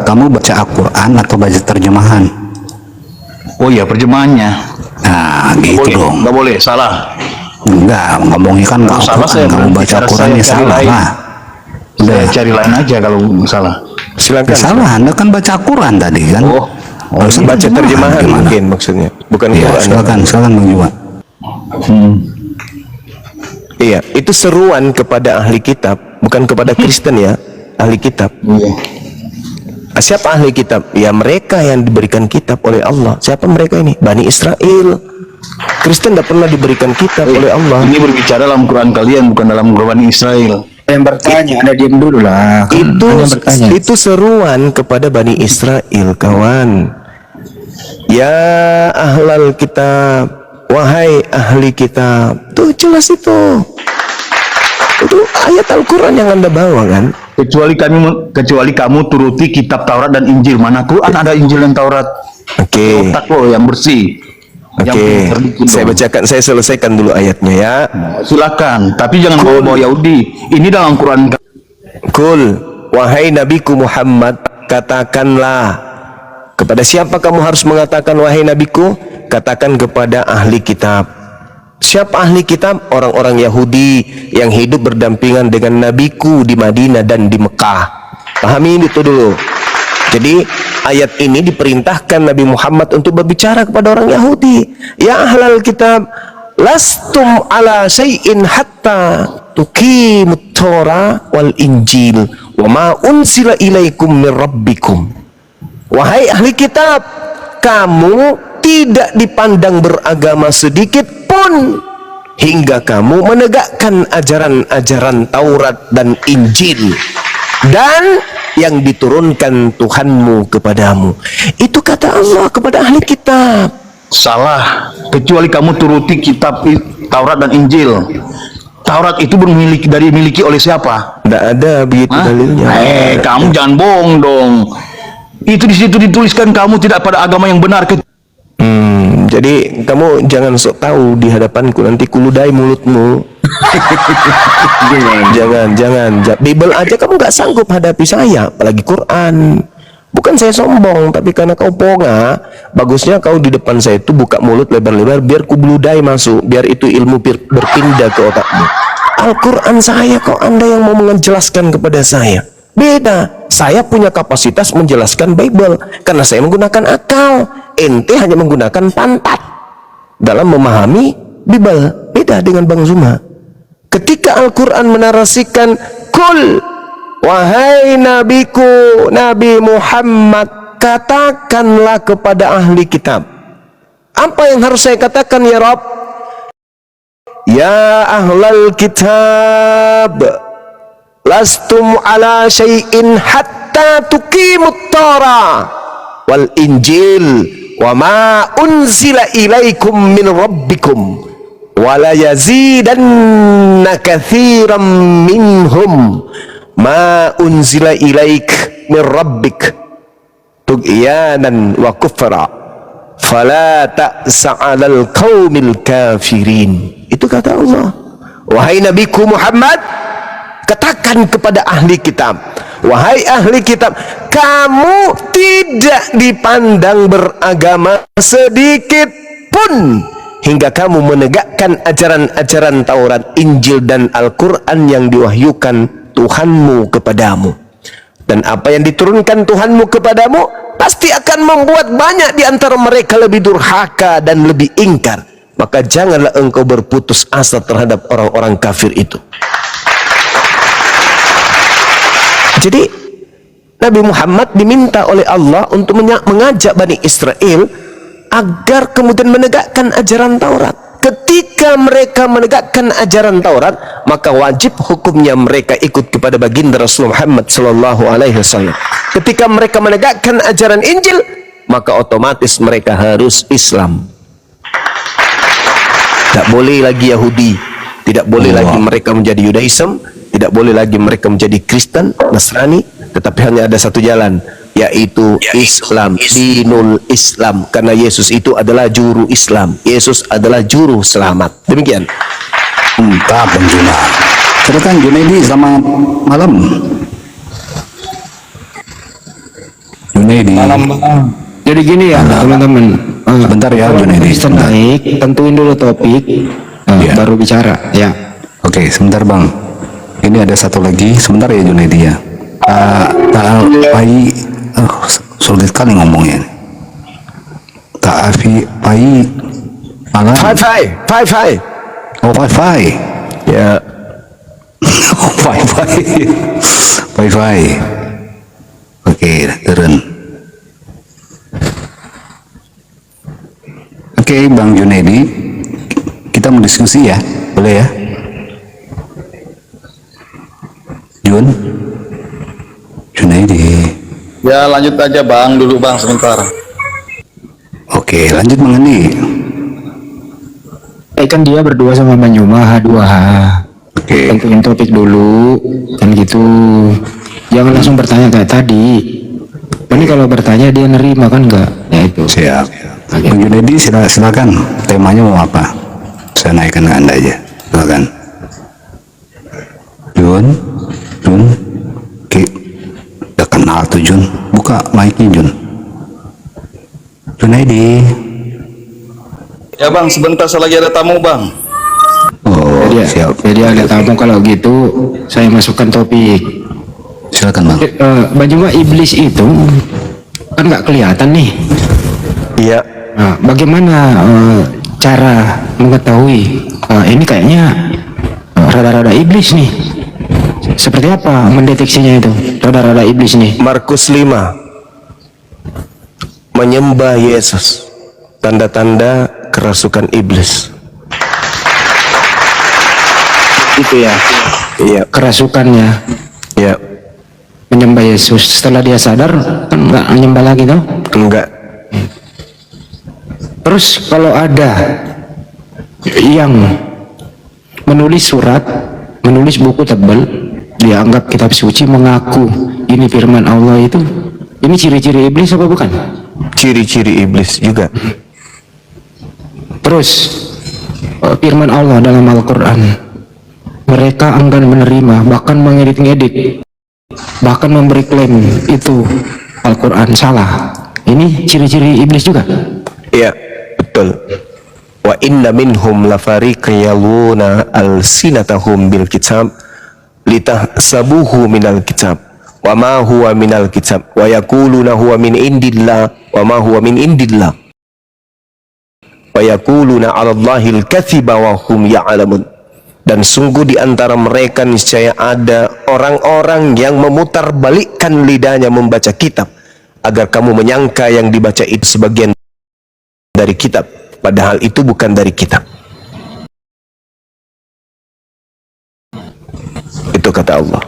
Kamu baca Al-Quran atau baca terjemahan? Oh iya, terjemahannya. Nah, gitu dong. Nggak boleh, salah. Enggak, ngomongnya kan nggak salah, saya Al-Quran. Kamu baca Al-Quran ya salah lah. Saya cari lain aja kalau salah. Silakan. Salah, Anda kan baca Al-Quran tadi kan? Oh, harus baca terjemahan gimana? mungkin maksudnya, bukan Ya, Quran. silakan Bang Juma. Iya, itu seruan kepada ahli kitab, bukan kepada Kristen ya, ahli kitab. Siapa ahli kitab? Ya mereka yang diberikan kitab oleh Allah. Siapa mereka ini? Bani Israel. Kristen tidak pernah diberikan kitab oleh Allah. Ini berbicara dalam Quran kalian, bukan dalam Quran Israel. Yang bertanya, Anda diam dulu lah. Itu seruan kepada Bani Israel, kawan. Ya ahlal kitab, wahai ahli kitab. Tuh jelas itu. Itu ayat Al-Quran yang Anda bawa kan? Kecuali kamu turuti kitab Taurat dan Injil. Mana Quran ada Injil dan Taurat? Oke. Otak lo yang bersih. Oke, saya selesaikan dulu ayatnya ya. Silakan, tapi jangan bawa-bawa Yahudi. Ini dalam Quran. Kul, wahai Nabiku Muhammad, katakanlah. Kepada siapa kamu harus mengatakan wahai Nabiku? Katakan kepada ahli kitab. Siapa ahli kitab? Orang-orang Yahudi yang hidup berdampingan dengan Nabiku di Madinah dan di Mekah. Pahami itu dulu. Jadi ayat ini diperintahkan Nabi Muhammad untuk berbicara kepada orang Yahudi. Ya ahlal kitab, lastum ala syai'in hatta tuqimut Torah wal Injil wa ma unsila ilaikum min rabbikum. Wahai ahli kitab, kamu tidak dipandang beragama sedikit pun hingga kamu menegakkan ajaran-ajaran Taurat dan Injil dan yang diturunkan Tuhanmu kepadamu. Itu kata Allah kepada ahli kitab. Salah, kecuali kamu turuti kitab Taurat dan Injil. Taurat itu dimiliki oleh siapa? Tidak ada begitu dalilnya. Kamu jangan bohong dong. Itu di situ dituliskan kamu tidak pada agama yang benar. Jadi kamu jangan sok tahu di hadapanku, nanti kuludai mulutmu. jangan. Bible aja kamu nggak sanggup hadapi saya, apalagi Quran. Bukan saya sombong, tapi karena kau ponga, bagusnya kau di depan saya itu buka mulut lebar-lebar biar ku beludai masuk, biar itu ilmu berpindah ke otakmu. Al-Quran saya kok Anda yang mau menjelaskan kepada saya. Beda, saya punya kapasitas menjelaskan Bible karena saya menggunakan akal. Ente hanya menggunakan pantat dalam memahami Bible. Beda dengan Bang Zuma. Ketika Al-Quran menarasikan kul, wahai nabiku Nabi Muhammad, katakanlah kepada ahli kitab. Apa yang harus saya katakan ya Rabb? Ya ahlal kitab, lastum ala syai'in hatta tuqimut Torah wal Injil wa ma unzila ilaikum min rabbikum wala yazidanna katsiran minhum ma unzila ilaik min rabbik tughyanan wa kufra fala ta'sa 'alal qaumil kafirin. Itu kata Allah. Wahai nabiku Muhammad, katakan kepada ahli kitab, wahai ahli kitab, kamu tidak dipandang beragama sedikit pun hingga kamu menegakkan ajaran-ajaran Taurat, Injil dan Al-Quran yang diwahyukan Tuhanmu kepadamu. Dan apa yang diturunkan Tuhanmu kepadamu pasti akan membuat banyak di antara mereka lebih durhaka dan lebih ingkar. Maka janganlah engkau berputus asa terhadap orang-orang kafir itu. Jadi Nabi Muhammad diminta oleh Allah untuk mengajak Bani Israel agar kemudian menegakkan ajaran Taurat. Ketika mereka menegakkan ajaran Taurat, maka wajib hukumnya mereka ikut kepada baginda Rasul Muhammad sallallahu alaihi wasallam. Ketika mereka menegakkan ajaran Injil, maka otomatis mereka harus Islam. Tidak boleh lagi Yahudi, tidak boleh lagi mereka menjadi Yudaism, tidak boleh lagi mereka menjadi Kristen, Nasrani, tetapi hanya ada satu jalan, yaitu Islam, dinul Islam, karena Yesus itu adalah juru Islam, Yesus adalah juru selamat. Demikian. Entah penjuna. Silakan Junaidi, selamat malam. Junaidi. Jadi gini ya teman-teman, Bentar ya Junaidi. Kristen naik, tentuin dulu topik, baru bicara ya. Oke, sebentar Bang. Ini ada satu lagi, sebentar ya Junaidi ya. Pai, sulit kali ngomongnya. Ta'afi Pai malam. Pai. Oh, Pai. Ya. Wi-Fi. Oke, turun. Oke, Bang Junedi, kita mau diskusi ya, boleh ya? Junedi. Ya lanjut aja Bang, dulu Bang sebentar. Oke, lanjut Bang Andi. Kan dia berdua sama Bang Juma H2H. Oke. Tentuin topik dulu kan gitu. Jangan langsung bertanya kayak tadi. Ini kalau bertanya dia nerima kan enggak? Ya itu. Siap. Bang Junedi silakan, temanya mau apa? Saya naikkan ke Anda aja. Silakan. Jun. Oke. Udah kenal tuh Jun. Buka mic-nya Jun. Junedi. Ya Bang, sebentar saya lagi ada tamu Bang. Oh, siap. Jadi ada tamu kalau gitu saya masukkan topik. Silakan Bang. Bang Juma, iblis itu kan nggak kelihatan nih. Iya. Nah, bagaimana cara mengetahui ini kayaknya rada-rada iblis nih? Seperti apa mendeteksinya itu rada-rada iblis nih? Markus 5. Menyembah Yesus. Tanda-tanda kerasukan iblis. Itu ya. Iya, kerasukannya. Ya. Menyembah Yesus. Setelah dia sadar kan nggak menyembah lagi toh? Enggak. Terus kalau ada yang menulis surat, menulis buku tebal, dianggap kitab suci, mengaku ini firman Allah, itu ini ciri-ciri iblis apa bukan? Ciri-ciri iblis juga. Terus firman Allah dalam Al-Quran, mereka enggan menerima, bahkan mengedit-ngedit, bahkan memberi klaim itu Al-Quran salah. Ini ciri-ciri iblis juga. Iya, betul. Wa inna minhum lafariqan yaluna alsinatahum bil kitab litahsabuhu minal kitab wa ma huwa minal kitab wa yaquluna huwa min indillah wa ma huwa min indillah wa yaquluna 'ala Allahil katsiba wa hum ya'lamun. Dan sungguh di antara mereka niscaya ada orang-orang yang memutarbalikkan lidahnya membaca kitab agar kamu menyangka yang dibaca itu sebagian dari kitab, padahal itu bukan dari kitab. Itu kata Allah.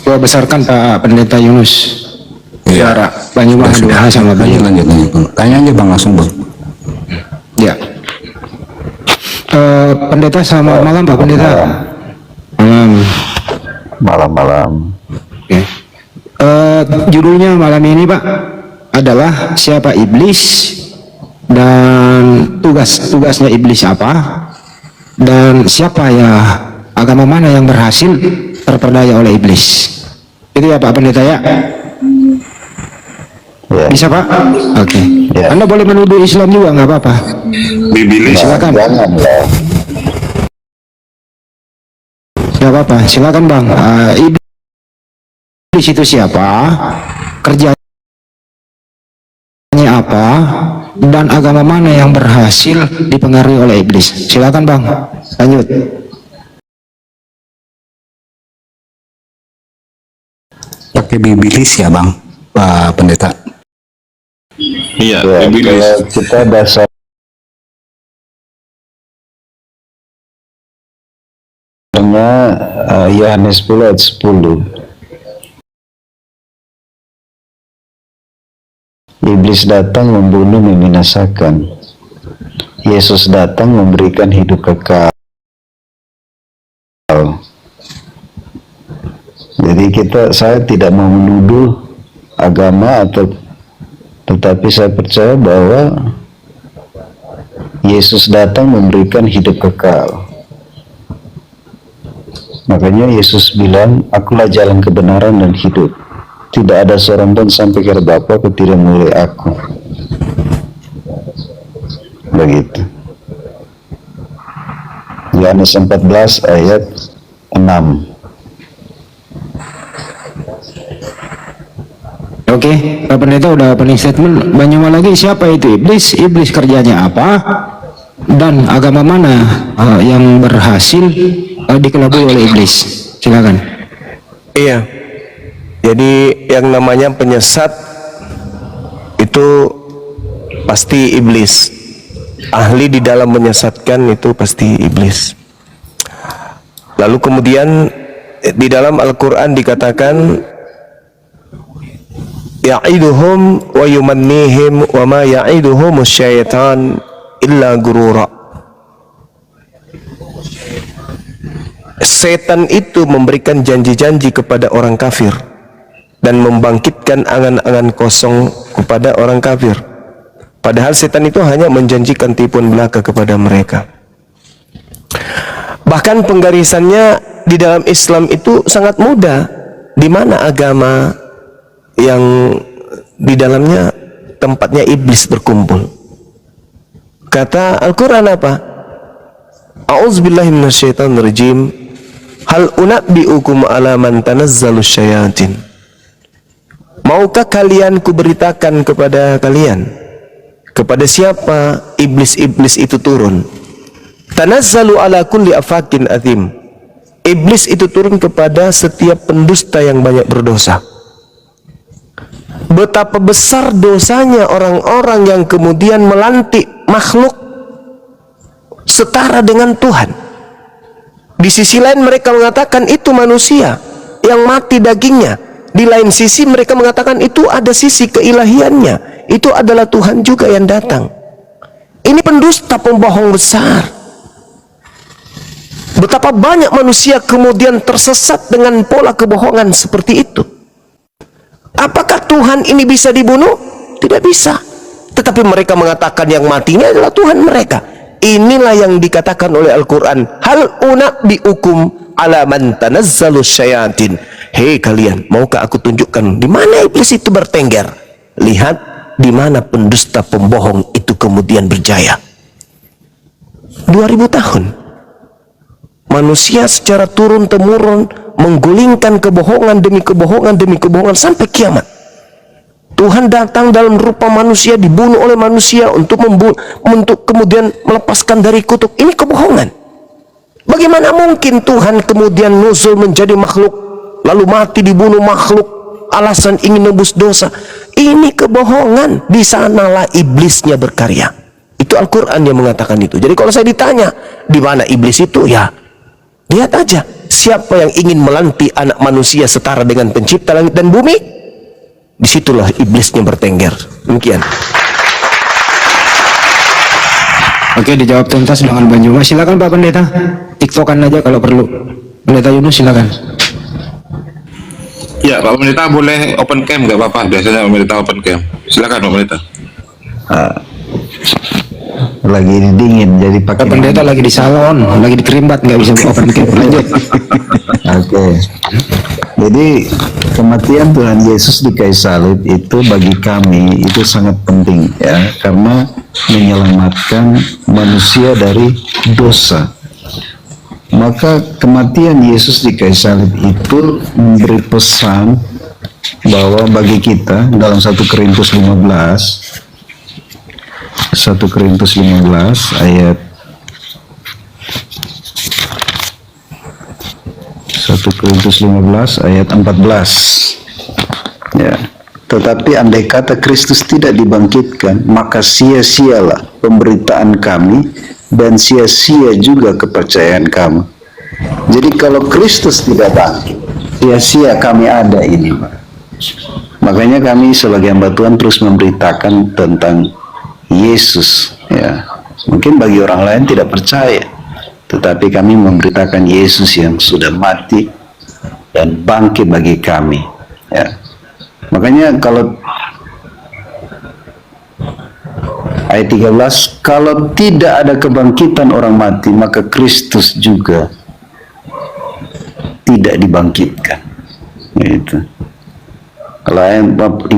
Gua besarkan Pak Pendeta Yunus. Iya. Bang Juma H2H sama Bang Juma. Lanjut. Tanya aja Bang langsung Bang. Ya. Pendeta, selamat malam Pak Pendeta. Malam. Oke. Judulnya malam ini Pak adalah siapa iblis dan tugasnya iblis apa, dan siapa ya, agama mana yang berhasil terperdaya oleh iblis. Itu ya Pak Pendeta ya. Bisa Pak? Oke. Anda boleh menuduh Islam juga nggak apa-apa. Silakan. Nggak apa-apa. Silakan Bang. Iblis itu siapa? Kerjanya apa? Dan agama mana yang berhasil dipengaruhi oleh iblis? Silakan Bang. Lanjut. Pakai bibilis ya Bang, Pak Pendeta. Iya, Kalau kita dasarnya Yohanes 10 ayat 10. Iblis datang membunuh, membinasakan. Yesus datang memberikan hidup kekal. Jadi saya tidak mau menuduh agama tetapi saya percaya bahwa Yesus datang memberikan hidup kekal. Makanya Yesus bilang, akulah jalan kebenaran dan hidup. Tidak ada seorang pun sampai kepada Bapa tidak melalui aku. Begitu. Yohanes 14 ayat 6. Oke, Pak Pendeta udah opening statement. Banyak lagi, siapa itu iblis? Iblis kerjanya apa? dan agama mana yang berhasil dikelabui oleh iblis? Silakan. Iya. Jadi yang namanya penyesat itu pasti iblis. Ahli di dalam menyesatkan itu pasti iblis. Lalu kemudian di dalam Al-Quran dikatakan ya'iduhum wa yumannihim wa ma ya'iduhum syaitan illa gurura. Setan itu memberikan janji-janji kepada orang kafir dan membangkitkan angan-angan kosong kepada orang kafir. Padahal setan itu hanya menjanjikan tipuan belaka kepada mereka. Bahkan penggarisannya di dalam Islam itu sangat mudah. Di mana agama yang di dalamnya tempatnya iblis berkumpul? Kata Al-Quran apa? A'udzubillahi minasyaitonirrajim. Hal unabbi'ukum ala man tanazzalus syayatin. Maukah kalian kuberitakan kepada kalian kepada siapa iblis-iblis itu turun? Tanazzalu ala kulli afakin azim. Iblis itu turun kepada setiap pendusta yang banyak berdosa. Betapa besar dosanya orang-orang yang kemudian melantik makhluk setara dengan Tuhan. Di sisi lain mereka mengatakan itu manusia yang mati dagingnya. Di lain sisi mereka mengatakan itu ada sisi keilahiannya. Itu adalah Tuhan juga yang datang. Ini pendusta, pembohong besar. Betapa banyak manusia kemudian tersesat dengan pola kebohongan seperti itu. Apakah Tuhan ini bisa dibunuh? Tidak bisa. Tetapi mereka mengatakan yang matinya adalah Tuhan mereka. Inilah yang dikatakan oleh Al-Quran. Hal unabbi'ukum ala man tanazzalus syayatin. Hei kalian, maukah aku tunjukkan di mana iblis itu bertengger? Lihat di mana pendusta pembohong itu kemudian berjaya. 2000 tahun manusia secara turun-temurun menggulingkan kebohongan demi kebohongan demi kebohongan sampai kiamat. Tuhan datang dalam rupa manusia, dibunuh oleh manusia untuk kemudian melepaskan dari kutuk. Ini kebohongan. Bagaimana mungkin Tuhan kemudian nuzul menjadi makhluk, lalu mati dibunuh makhluk, alasan ingin nebus dosa? Ini kebohongan. Di sanalah iblisnya berkarya. Itu Al-Quran yang mengatakan itu. Jadi kalau saya ditanya di mana iblis itu, ya lihat aja. Siapa yang ingin melantik anak manusia setara dengan pencipta langit dan bumi, disitulah iblisnya bertengger. Demikian. Oke, dijawab tuntas dengan Bang Juma. Silakan Pak Pendeta, tiktokan aja kalau perlu. Pendeta Yunus silakan. Ya, Pak Pendeta boleh open cam nggak apa-apa? Biasanya Pak Pendeta open cam. Silakan Pak Pendeta. Lagi dingin jadi pakai. Pak Pendeta lagi di salon, lagi di kerimbat, nggak bisa open cam. Lanjut. Oke. Jadi kematian Tuhan Yesus di kayu salib itu bagi kami itu sangat penting ya, karena menyelamatkan manusia dari dosa. Maka kematian Yesus di kayu salib itu memberi pesan bahwa bagi kita dalam 1 Korintus 15 ayat 1 Korintus 15 ayat 14 ya. Tetapi andai kata Kristus tidak dibangkitkan, maka sia-sialah pemberitaan kami dan sia-sia juga kepercayaan kamu. Jadi kalau Kristus tidak bangkit, sia-sia kami ada ini, Pak. Makanya kami sebagai hamba Tuhan terus memberitakan tentang Yesus ya. Mungkin bagi orang lain tidak percaya, tetapi kami memberitakan Yesus yang sudah mati dan bangkit bagi kami ya. Makanya kalau ayat 13, kalau tidak ada kebangkitan orang mati, maka Kristus juga tidak dibangkitkan. Gitu. Kalau ayat 15,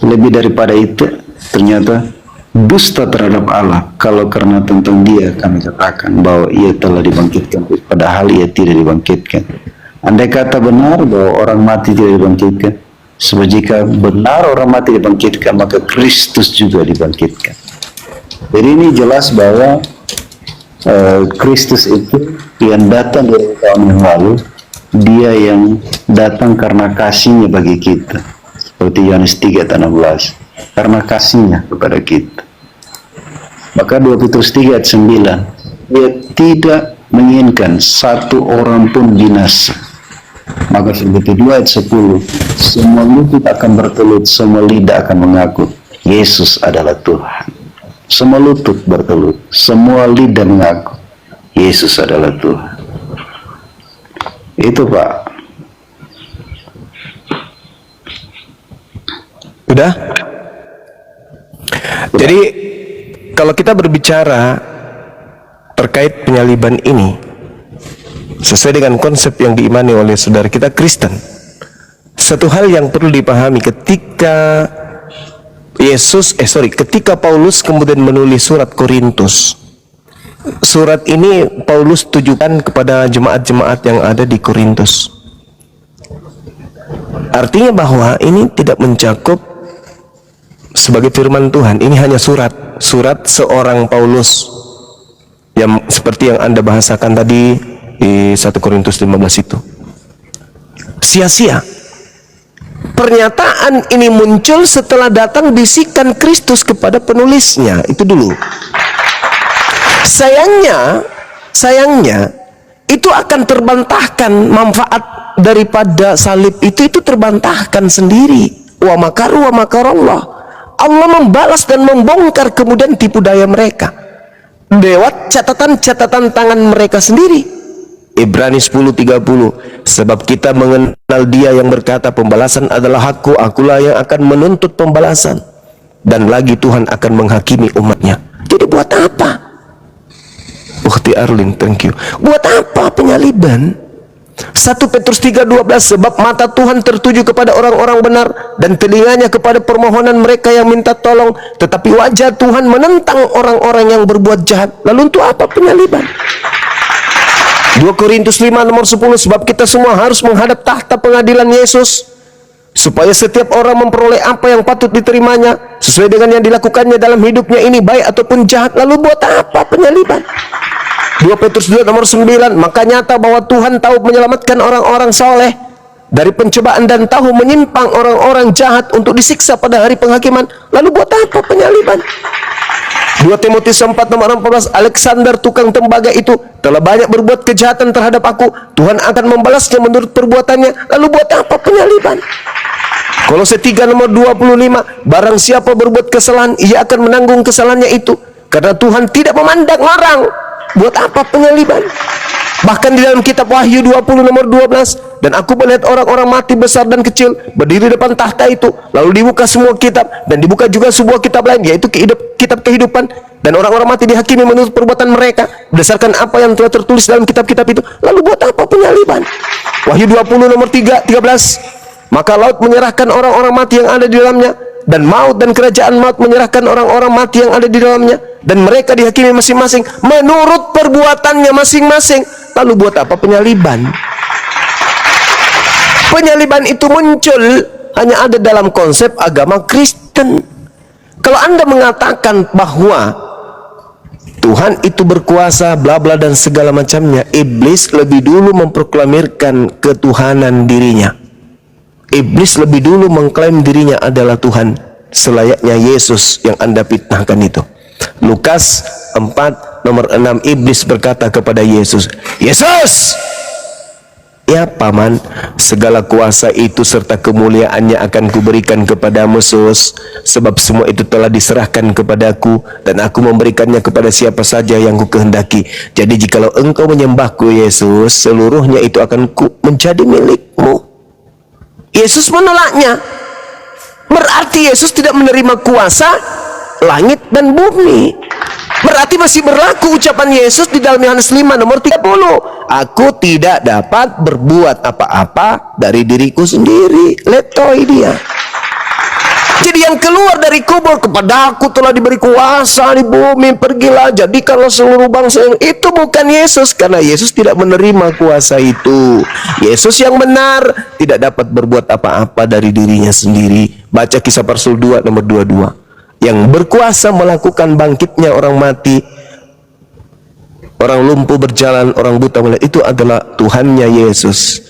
lebih daripada itu, ternyata dusta terhadap Allah kalau karena tentang Dia kami katakan bahwa Ia telah dibangkitkan, padahal Ia tidak dibangkitkan. Andai kata benar bahwa orang mati tidak dibangkitkan, sebab jika benar orang mati dibangkitkan, maka Kristus juga dibangkitkan. Jadi ini jelas bahwa Kristus itu yang datang 2000 tahun yang lalu, dia yang datang karena kasihnya bagi kita, seperti Yohanes 3:16, karena kasihnya kepada kita. Maka 2 Petrus 3 ayat 9, dia tidak menginginkan satu orang pun binasa. Maka seperti 2 ayat 10, semua lutut akan bertelut, semua lidah akan mengaku Yesus adalah Tuhan. Semua lutut bertelut, semua lidah mengaku Yesus adalah Tuhan. Itu Pak. Udah? Jadi kalau kita berbicara terkait penyaliban ini sesuai dengan konsep yang diimani oleh saudara kita Kristen, satu hal yang perlu dipahami ketika ketika Paulus kemudian menulis surat Korintus, surat ini Paulus tujukan kepada jemaat-jemaat yang ada di Korintus. Artinya bahwa ini tidak mencakup sebagai firman Tuhan, ini hanya surat seorang Paulus yang seperti yang Anda bahasakan tadi di 1 Korintus 15 itu. Sia-sia. Pernyataan ini muncul setelah datang bisikan Kristus kepada penulisnya. Itu dulu. Sayangnya itu akan terbantahkan, manfaat daripada salib itu terbantahkan sendiri. Wa makaru wa makarallah. Allah membalas dan membongkar kemudian tipu daya mereka lewat catatan-catatan tangan mereka sendiri. Ibrani 10:30, sebab kita mengenal Dia yang berkata pembalasan adalah hakku, akulah yang akan menuntut pembalasan, dan lagi Tuhan akan menghakimi umatnya. Jadi buat apa? Ukhti Arlin, thank you. Buat apa penyaliban? 1 Petrus 3:12, sebab mata Tuhan tertuju kepada orang-orang benar dan telinganya kepada permohonan mereka yang minta tolong, tetapi wajah Tuhan menentang orang-orang yang berbuat jahat. Lalu untuk apa penyaliban? 2 Korintus 5 nomor 10, sebab kita semua harus menghadap tahta pengadilan Yesus, supaya setiap orang memperoleh apa yang patut diterimanya sesuai dengan yang dilakukannya dalam hidupnya ini, baik ataupun jahat. Lalu buat apa penyaliban? 2 Petrus 2 nomor 9, maka nyata bahwa Tuhan tahu menyelamatkan orang-orang soleh dari pencobaan dan tahu menyimpang orang-orang jahat untuk disiksa pada hari penghakiman. Lalu buat apa penyaliban? 2 Timotius 4 nomor 14, Alexander tukang tembaga itu telah banyak berbuat kejahatan terhadap aku, Tuhan akan membalasnya menurut perbuatannya. Lalu buat apa penyaliban? Kolose 3 nomor 25, barang siapa berbuat kesalahan, ia akan menanggung kesalahannya itu, karena Tuhan tidak memandang orang. Buat apa penyaliban? Bahkan di dalam kitab Wahyu 20 nomor 12, dan aku melihat orang-orang mati besar dan kecil berdiri depan tahta itu, lalu dibuka semua kitab, dan dibuka juga sebuah kitab lain, yaitu kitab kehidupan, dan orang-orang mati dihakimi menurut perbuatan mereka berdasarkan apa yang telah tertulis dalam kitab-kitab itu. Lalu buat apa penyaliban? Wahyu 20 nomor 13, maka laut menyerahkan orang-orang mati yang ada di dalamnya, dan maut dan kerajaan maut menyerahkan orang-orang mati yang ada di dalamnya, dan mereka dihakimi masing-masing menurut perbuatannya masing-masing. Lalu buat apa penyaliban? Penyaliban itu muncul hanya ada dalam konsep agama Kristen. Kalau Anda mengatakan bahwa Tuhan itu berkuasa bla bla dan segala macamnya, iblis lebih dulu memproklamirkan ketuhanan dirinya. Iblis lebih dulu mengklaim dirinya adalah Tuhan, selayaknya Yesus yang Anda fitnahkan itu. Lukas 4 nomor 6, iblis berkata kepada Yesus, Yesus, ya paman, segala kuasa itu serta kemuliaannya akan kuberikan kepadamu, Sus, sebab semua itu telah diserahkan kepadaku, dan aku memberikannya kepada siapa saja yang ku kehendaki. Jadi jikalau engkau menyembahku, Yesus, seluruhnya itu akan menjadi milikmu. Yesus menolaknya. Berarti Yesus tidak menerima kuasa langit dan bumi. Berarti masih berlaku ucapan Yesus di dalam Yohanes 5 nomor 30. Aku tidak dapat berbuat apa-apa dari diriku sendiri. Letoi dia. Jadi yang keluar dari kubur, kepada aku telah diberi kuasa di bumi, pergilah jadikanlah seluruh bangsa. Itu bukan Yesus, karena Yesus tidak menerima kuasa itu. Yesus yang benar tidak dapat berbuat apa-apa dari dirinya sendiri. Baca Kisah para Rasul 2 nomor 22. Yang berkuasa melakukan bangkitnya orang mati orang lumpuh berjalan, orang buta melihat. Itu adalah Tuhannya Yesus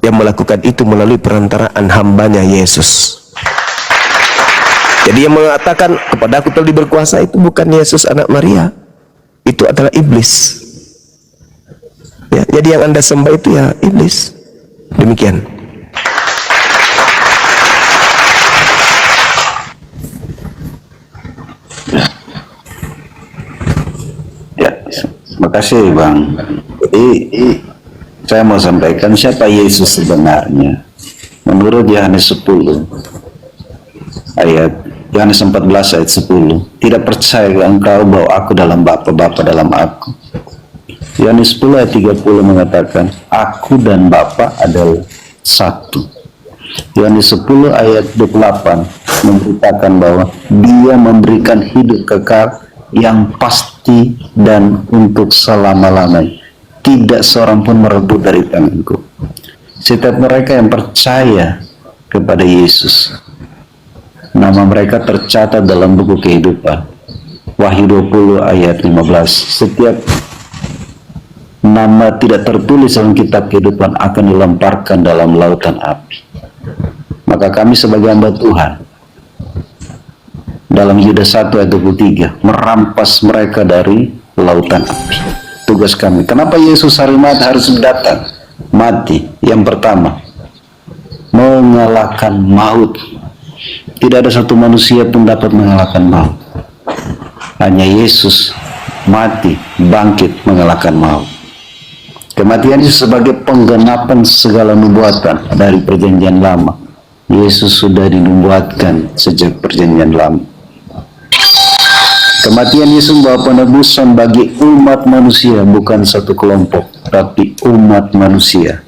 yang melakukan itu melalui perantaraan hambanya Yesus. Jadi yang mengatakan kepada aku telah diberi kuasa itu bukan Yesus anak Maria, itu adalah iblis. Ya, jadi yang Anda sembah itu ya iblis. Demikian. Ya, terima kasih Bang. Jadi saya mau sampaikan siapa Yesus sebenarnya. Menurut Yohanes 10 ayat Yohanes 14 ayat 10, tidak percaya engkau bahwa aku dalam Bapa, Bapa dalam aku. Yohanes 10 ayat 30 mengatakan aku dan Bapa adalah satu. Yohanes 10 ayat 28 memberitakan bahwa Dia memberikan hidup kekal yang pasti dan untuk selama-lamanya. Tidak seorang pun merebut dari tanganku. Setiap mereka yang percaya kepada Yesus, nama mereka tercatat dalam buku kehidupan. Wahyu 20 ayat 15. Setiap nama tidak tertulis dalam kitab kehidupan akan dilemparkan dalam lautan api. Maka kami sebagai hamba Tuhan dalam Yudas 1 ayat 23 merampas mereka dari lautan api. Tugas kami. Kenapa Yesus hari mati harus datang? Mati. Yang pertama, mengalahkan maut. Tidak ada satu manusia pun dapat mengalahkan maut. Hanya Yesus mati, bangkit, mengalahkan maut. Kematian Yesus sebagai penggenapan segala nubuatan dari perjanjian lama. Yesus sudah dinubuatkan sejak perjanjian lama. Kematian Yesus membawa penebusan bagi umat manusia, bukan satu kelompok, tapi umat manusia.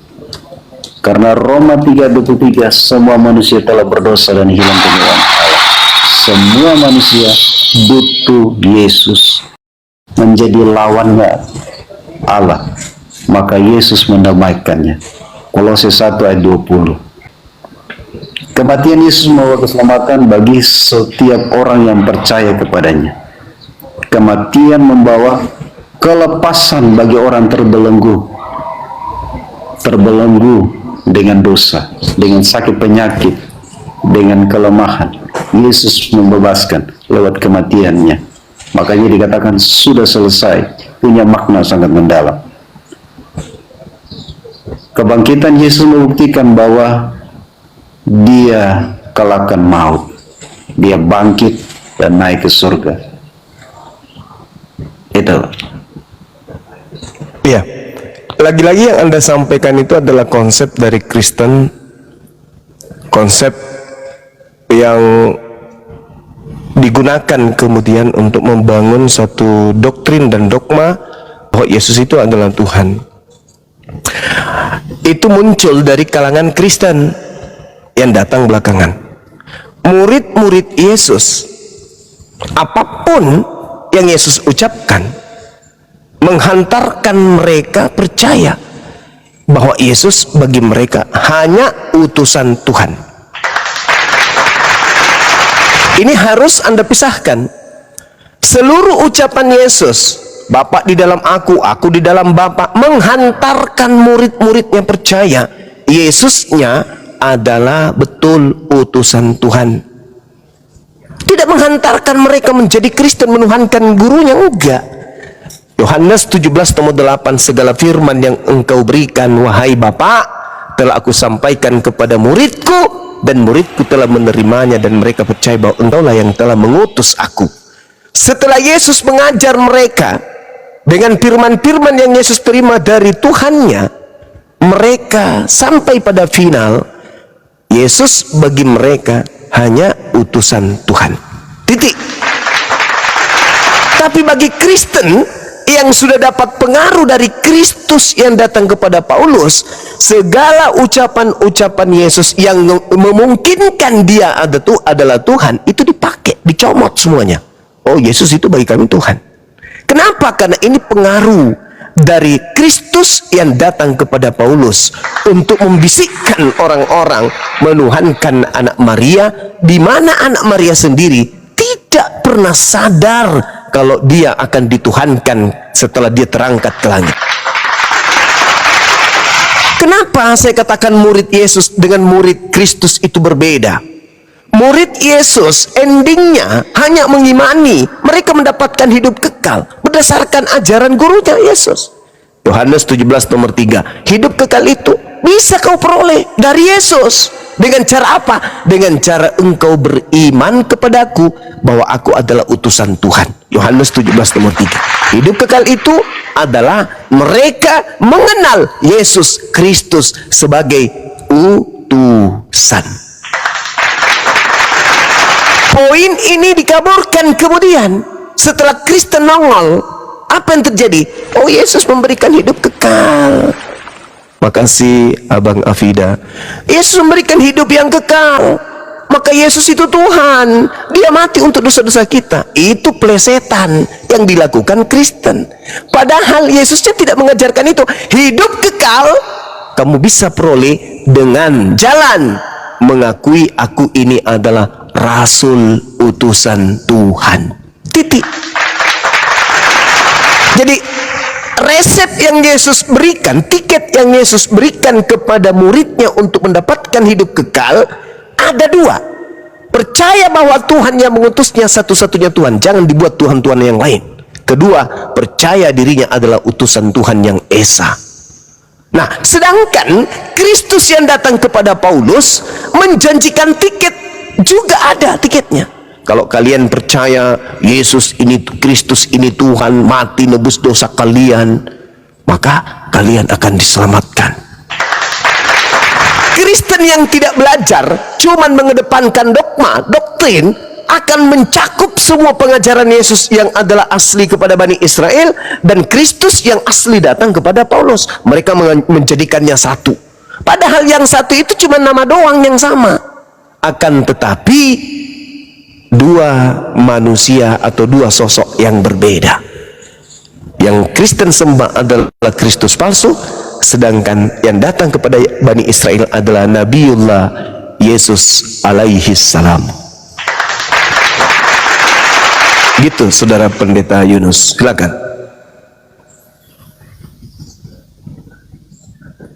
Karena Roma 3:23, semua manusia telah berdosa dan hilang kemuliaan Allah. Semua manusia butuh Yesus menjadi lawannya Allah. Maka Yesus mendamaikannya. Kolose 1 ayat 20. Kematian Yesus membawa keselamatan bagi setiap orang yang percaya kepadanya. Kematian membawa kelepasan bagi orang terbelenggu dengan dosa, dengan sakit penyakit, dengan kelemahan. Yesus membebaskan lewat kematiannya. Makanya dikatakan sudah selesai, punya makna sangat mendalam. Kebangkitan Yesus membuktikan bahwa Dia kalahkan maut. Dia bangkit dan naik ke surga. Itu. Iya. Lagi-lagi yang Anda sampaikan itu adalah konsep dari Kristen, konsep yang digunakan kemudian untuk membangun satu doktrin dan dogma bahwa Yesus itu adalah Tuhan. Itu muncul dari kalangan Kristen yang datang belakangan. Murid-murid Yesus, apapun yang Yesus ucapkan, menghantarkan mereka percaya bahwa Yesus bagi mereka hanya utusan Tuhan. Ini harus Anda pisahkan. Seluruh ucapan Yesus, Bapa di dalam aku di dalam Bapa, menghantarkan murid-muridnya percaya Yesusnya adalah betul utusan Tuhan. Tidak menghantarkan mereka menjadi Kristen, menuhankan gurunya, enggak. Yohanes 17:8, segala firman yang engkau berikan wahai Bapa telah aku sampaikan kepada muridku, dan muridku telah menerimanya, dan mereka percaya bahwa engkaulah yang telah mengutus aku. Setelah Yesus mengajar mereka dengan firman-firman yang Yesus terima dari Tuhannya, mereka sampai pada final, Yesus bagi mereka hanya utusan Tuhan. Titik. Tapi bagi Kristen yang sudah dapat pengaruh dari Kristus yang datang kepada Paulus, segala ucapan-ucapan Yesus yang memungkinkan dia adalah Tuhan, itu dipakai, dicomot semuanya. Oh, Yesus itu bagi kami Tuhan. Kenapa? Karena ini pengaruh dari Kristus yang datang kepada Paulus untuk membisikkan orang-orang menuhankan anak Maria, di mana anak Maria sendiri tidak pernah sadar kalau dia akan dituhankan setelah dia terangkat ke langit. Kenapa saya katakan murid Yesus dengan murid Kristus itu berbeda? Murid Yesus endingnya hanya mengimani, mereka mendapatkan hidup kekal berdasarkan ajaran gurunya Yesus. Yohanes 17 nomor 3, hidup kekal itu bisa kau peroleh dari Yesus. Dengan cara apa? Dengan cara engkau beriman kepadaku bahwa aku adalah utusan Tuhan. Yohanes 17 nomor 3. Hidup kekal itu adalah mereka mengenal Yesus Kristus sebagai utusan. Poin ini dikaburkan kemudian setelah Kristen nongol. Apa yang terjadi? Oh, Yesus memberikan hidup kekal. Makasih Abang Afida. Yesus memberikan hidup yang kekal. Maka Yesus itu Tuhan. Dia mati untuk dosa-dosa kita. Itu plesetan yang dilakukan Kristen. Padahal Yesusnya tidak mengajarkan itu. Hidup kekal kamu bisa peroleh dengan jalan mengakui aku ini adalah Rasul utusan Tuhan. Titik. Jadi resep yang Yesus berikan, tiket yang Yesus berikan kepada muridnya untuk mendapatkan hidup kekal ada dua. Percaya bahwa Tuhan yang mengutusnya satu-satunya Tuhan, jangan dibuat Tuhan-Tuhan yang lain. Kedua, percaya dirinya adalah utusan Tuhan yang esa. Nah, sedangkan Kristus yang datang kepada Paulus menjanjikan tiket, juga ada tiketnya. Kalau kalian percaya Yesus ini, Kristus ini Tuhan, mati nebus dosa kalian, maka kalian akan diselamatkan. Kristen yang tidak belajar, cuman mengedepankan dogma, doktrin, akan mencakup semua pengajaran Yesus yang adalah asli kepada Bani Israel dan Kristus yang asli datang kepada Paulus. Mereka menjadikannya satu. Padahal yang satu itu cuma nama doang yang sama. Akan tetapi dua manusia atau dua sosok yang berbeda. Yang Kristen sembah adalah Kristus palsu, sedangkan yang datang kepada Bani Israel adalah Nabiullah Yesus alaihi salam. Gitu Saudara Pendeta Yunus, silakan.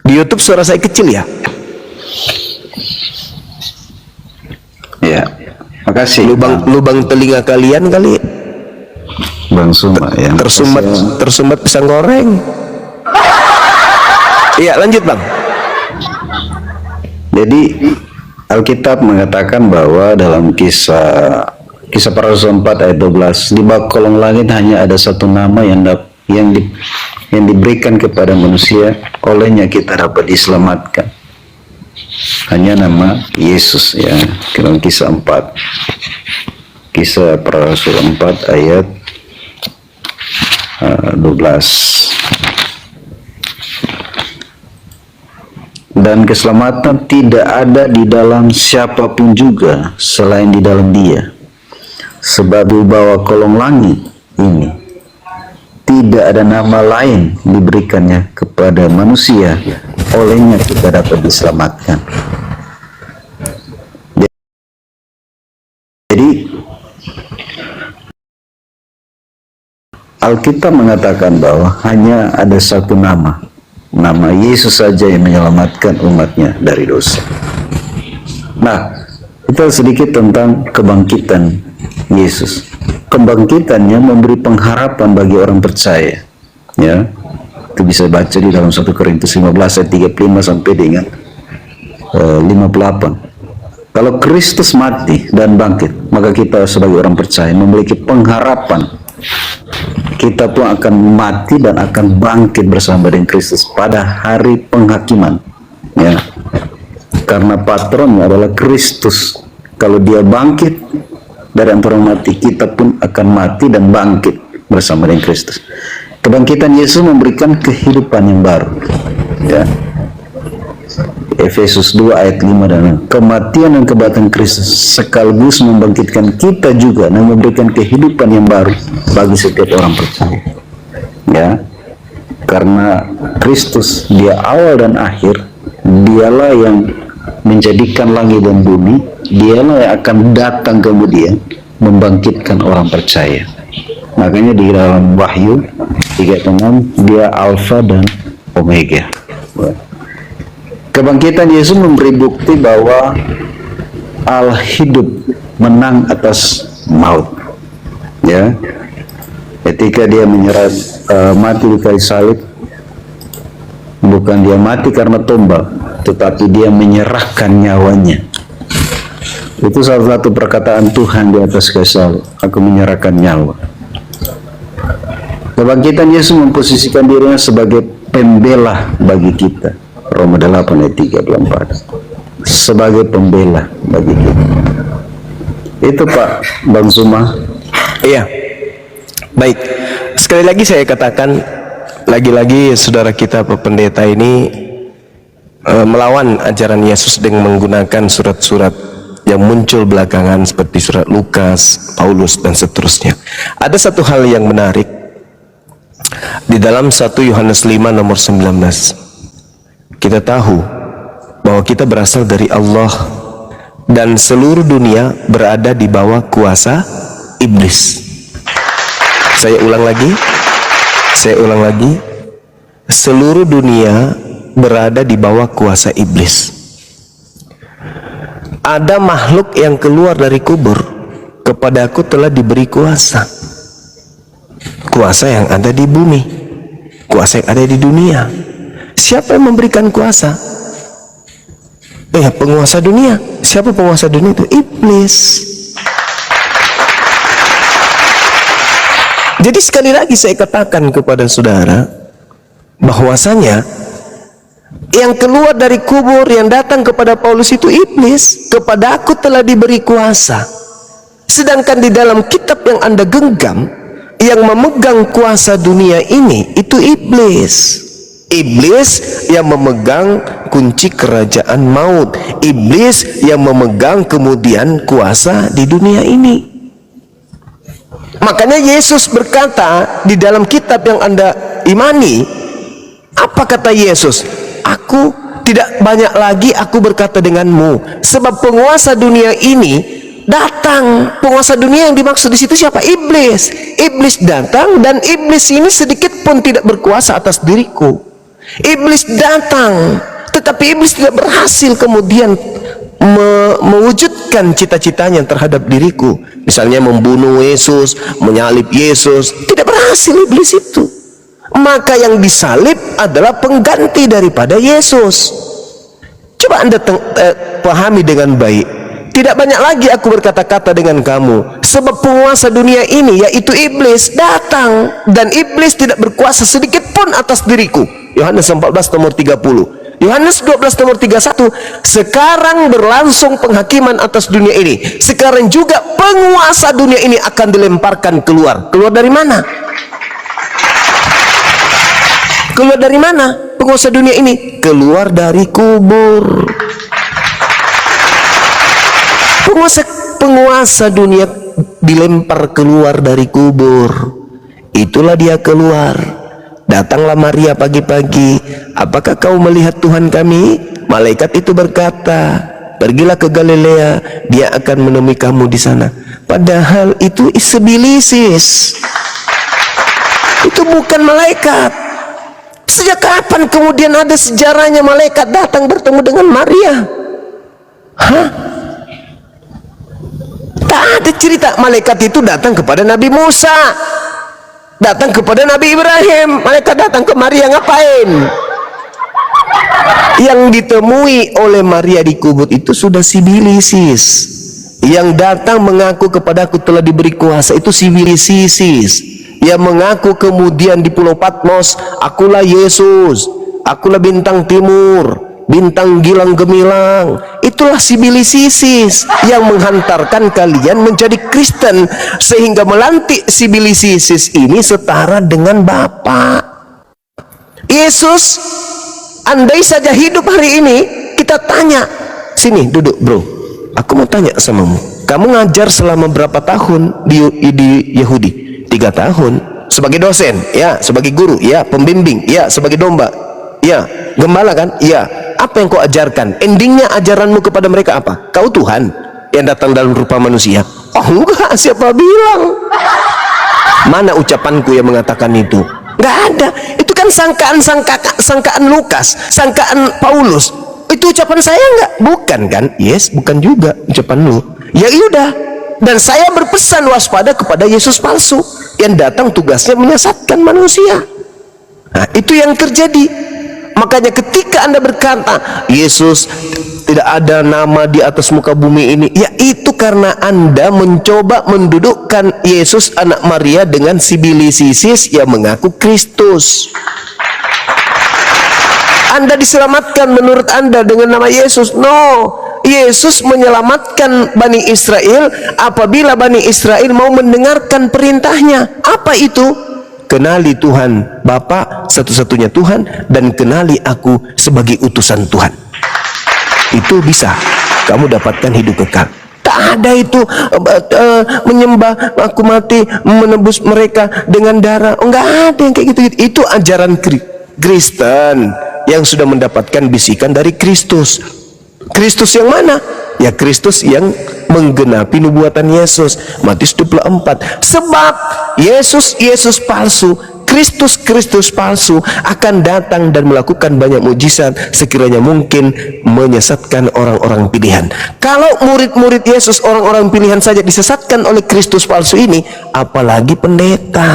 Di YouTube suara saya kecil ya? Ya, makasih. Lubang telinga kalian kali Bang Suma ya. Tersumbat pisang goreng. Iya, lanjut Bang. Jadi Alkitab mengatakan bahwa dalam kisah para Rasul 4 ayat 12, di bawah kolong langit hanya ada satu nama yang diberikan kepada manusia, olehnya kita dapat diselamatkan. Hanya nama Yesus ya. Dalam kisah 4, kisah para Rasul 4 ayat 12. Dan keselamatan tidak ada di dalam siapapun juga selain di dalam Dia. Sebab di bawah kolong langit ini tidak ada nama lain diberikannya kepada manusia, olehnya kita dapat diselamatkan. Jadi Alkitab mengatakan bahwa hanya ada satu nama Yesus saja yang menyelamatkan umatnya dari dosa. Nah, kita sedikit tentang kebangkitan Yesus. Kebangkitannya memberi pengharapan bagi orang percaya. Ya, itu bisa baca di dalam 1 Korintus 15 ayat 35 sampai dengan 58. Kalau Kristus mati dan bangkit, maka kita sebagai orang percaya memiliki pengharapan. Kita pun akan mati dan akan bangkit bersama dengan Kristus pada hari penghakiman. Ya, karena patronnya adalah Kristus. Kalau Dia bangkit dari antara mati, kita pun akan mati dan bangkit bersama dengan Kristus. Kebangkitan Yesus memberikan kehidupan yang baru. Ya. Efesus 2 ayat 5 dan 6. Kematian dan kebangkitan Kristus sekaligus membangkitkan kita juga dan memberikan kehidupan yang baru bagi setiap orang percaya. Ya. Karena Kristus Dia awal dan akhir, Dialah yang menjadikan langit dan bumi, Dialah yang akan datang kemudian membangkitkan orang percaya. Makanya di dalam Wahyu 3:6 dia Alfa dan Omega. Kebangkitan Yesus memberi bukti bahwa Allah hidup menang atas maut. Ya, ketika dia mati di kayu salib, bukan dia mati karena tumbal, tetapi dia menyerahkan nyawanya. Itu salah satu perkataan Tuhan di atas kayu salib, aku menyerahkan nyawa. Kebangkitan Yesus memposisikan dirinya sebagai pembela bagi kita. Roma 8 ayat 3-4. Sebagai pembela bagi kita. Itu Pak Bang Suma. Iya. Baik. Sekali lagi saya katakan, lagi-lagi saudara kita Pak Pendeta ini melawan ajaran Yesus dengan menggunakan surat-surat yang muncul belakangan seperti surat Lukas, Paulus dan seterusnya. Ada satu hal yang menarik di dalam 1 Yohanes 5 nomor 19. Kita tahu bahwa kita berasal dari Allah dan seluruh dunia berada di bawah kuasa iblis. Saya ulang lagi. Seluruh dunia berada di bawah kuasa iblis. Ada makhluk yang keluar dari kubur, kepadaku telah diberi kuasa. Kuasa yang ada di bumi, kuasa yang ada di dunia. Siapa yang memberikan kuasa? Penguasa dunia. Siapa penguasa dunia itu? Iblis. Jadi sekali lagi saya katakan kepada saudara bahwasanya yang keluar dari kubur, yang datang kepada Paulus itu iblis. Kepada aku telah diberi kuasa. Sedangkan di dalam kitab yang Anda genggam, yang memegang kuasa dunia ini itu iblis. Iblis yang memegang kunci kerajaan maut. Iblis yang memegang kemudian kuasa di dunia ini. Makanya Yesus berkata di dalam kitab yang Anda imani, apa kata Yesus? Aku tidak banyak lagi aku berkata denganmu, sebab penguasa dunia ini datang. Penguasa dunia yang dimaksud di situ siapa? Iblis. Iblis datang dan iblis ini sedikit pun tidak berkuasa atas diriku. Iblis datang, tetapi iblis tidak berhasil kemudian mewujudkan cita-citanya terhadap diriku. Misalnya membunuh Yesus, menyalib Yesus, tidak berhasil iblis itu. Maka yang disalib adalah pengganti daripada Yesus. Coba Anda pahami dengan baik. Tidak banyak lagi aku berkata-kata dengan kamu, sebab penguasa dunia ini yaitu iblis datang, dan iblis tidak berkuasa sedikit pun atas diriku. Yohanes 14 nomor 30. Yohanes 12 nomor 31. Sekarang berlangsung penghakiman atas dunia ini. Sekarang juga penguasa dunia ini akan dilemparkan keluar. Keluar dari mana? Keluar dari mana penguasa dunia ini? Keluar dari kubur. Penguasa dunia dilempar keluar dari kubur. Itulah dia keluar. Datanglah Maria pagi-pagi. Apakah kau melihat Tuhan kami? Malaikat itu berkata, pergilah ke Galilea, dia akan menemui kamu di sana. Padahal itu Ibilisis. Itu bukan malaikat. Sejak kapan kemudian ada sejarahnya malaikat datang bertemu dengan Maria? Tak ada cerita malaikat itu datang kepada Nabi Musa, datang kepada Nabi Ibrahim. Malaikat datang ke Maria ngapain? Yang ditemui oleh Maria di kubur itu sudah Ibilisis. Yang datang mengaku kepadaku telah diberi kuasa itu Ibilisis. Yang mengaku kemudian di Pulau Patmos, akulah Yesus, akulah bintang timur, bintang gilang gemilang. Itulah Ibilisis yang menghantarkan kalian menjadi Kristen, sehingga melantik Ibilisis ini setara dengan Bapa. Yesus andai saja hidup hari ini, kita tanya, sini duduk bro, aku mau tanya samamu, kamu ngajar selama berapa tahun di Yahudi? 3 tahun. Sebagai dosen, ya. Sebagai guru, ya. Pembimbing, ya. Sebagai domba, ya. Gembala kan, ya. Apa yang kau ajarkan? Endingnya ajaranmu kepada mereka apa? Kau Tuhan yang datang dalam rupa manusia? Oh enggak, siapa bilang? Mana ucapanku yang mengatakan itu? Nggak ada. Itu kan sangkaan Lukas, sangkaan Paulus. Itu ucapan saya nggak? Bukan kan? Yes, bukan juga ucapan lu. Ya udah. Dan saya berpesan waspada kepada Yesus palsu yang datang tugasnya menyesatkan manusia. Nah, itu yang terjadi. Makanya ketika Anda berkata Yesus tidak ada nama di atas muka bumi ini, ya itu karena Anda mencoba mendudukkan Yesus anak Maria dengan sibilisisis yang mengaku Kristus. Anda diselamatkan menurut Anda dengan nama Yesus. No, Yesus menyelamatkan Bani Israel apabila Bani Israel mau mendengarkan perintahnya. Apa itu? Kenali Tuhan Bapa satu-satunya Tuhan, dan kenali aku sebagai utusan Tuhan. Itu bisa kamu dapatkan hidup kekal. Tak ada itu menyembah aku mati menebus mereka dengan darah. Enggak ada yang kayak gitu. Itu ajaran Kristen yang sudah mendapatkan bisikan dari Kristus. Kristus yang mana? Ya Kristus yang menggenapi nubuatan Yesus. Matius 24. Sebab Yesus palsu, Kristus palsu akan datang dan melakukan banyak mujizat sekiranya mungkin menyesatkan orang-orang pilihan. Kalau murid-murid Yesus, orang-orang pilihan saja disesatkan oleh Kristus palsu ini, apalagi pendeta.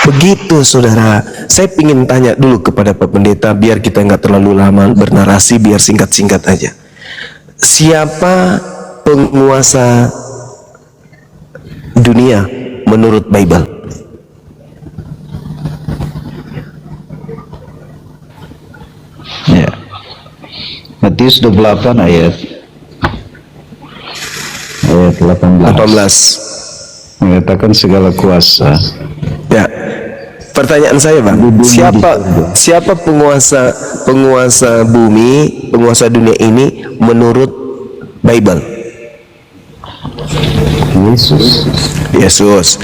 Begitu saudara. Saya ingin tanya dulu kepada Pak Pendeta, biar kita nggak terlalu lama bernarasi, biar singkat-singkat aja. Siapa penguasa dunia menurut Bible? Ya. Matius 28 ayat 18 mengatakan segala kuasa. Ya. Pertanyaan saya, Bang, siapa penguasa bumi, penguasa dunia ini menurut Bible? Yesus.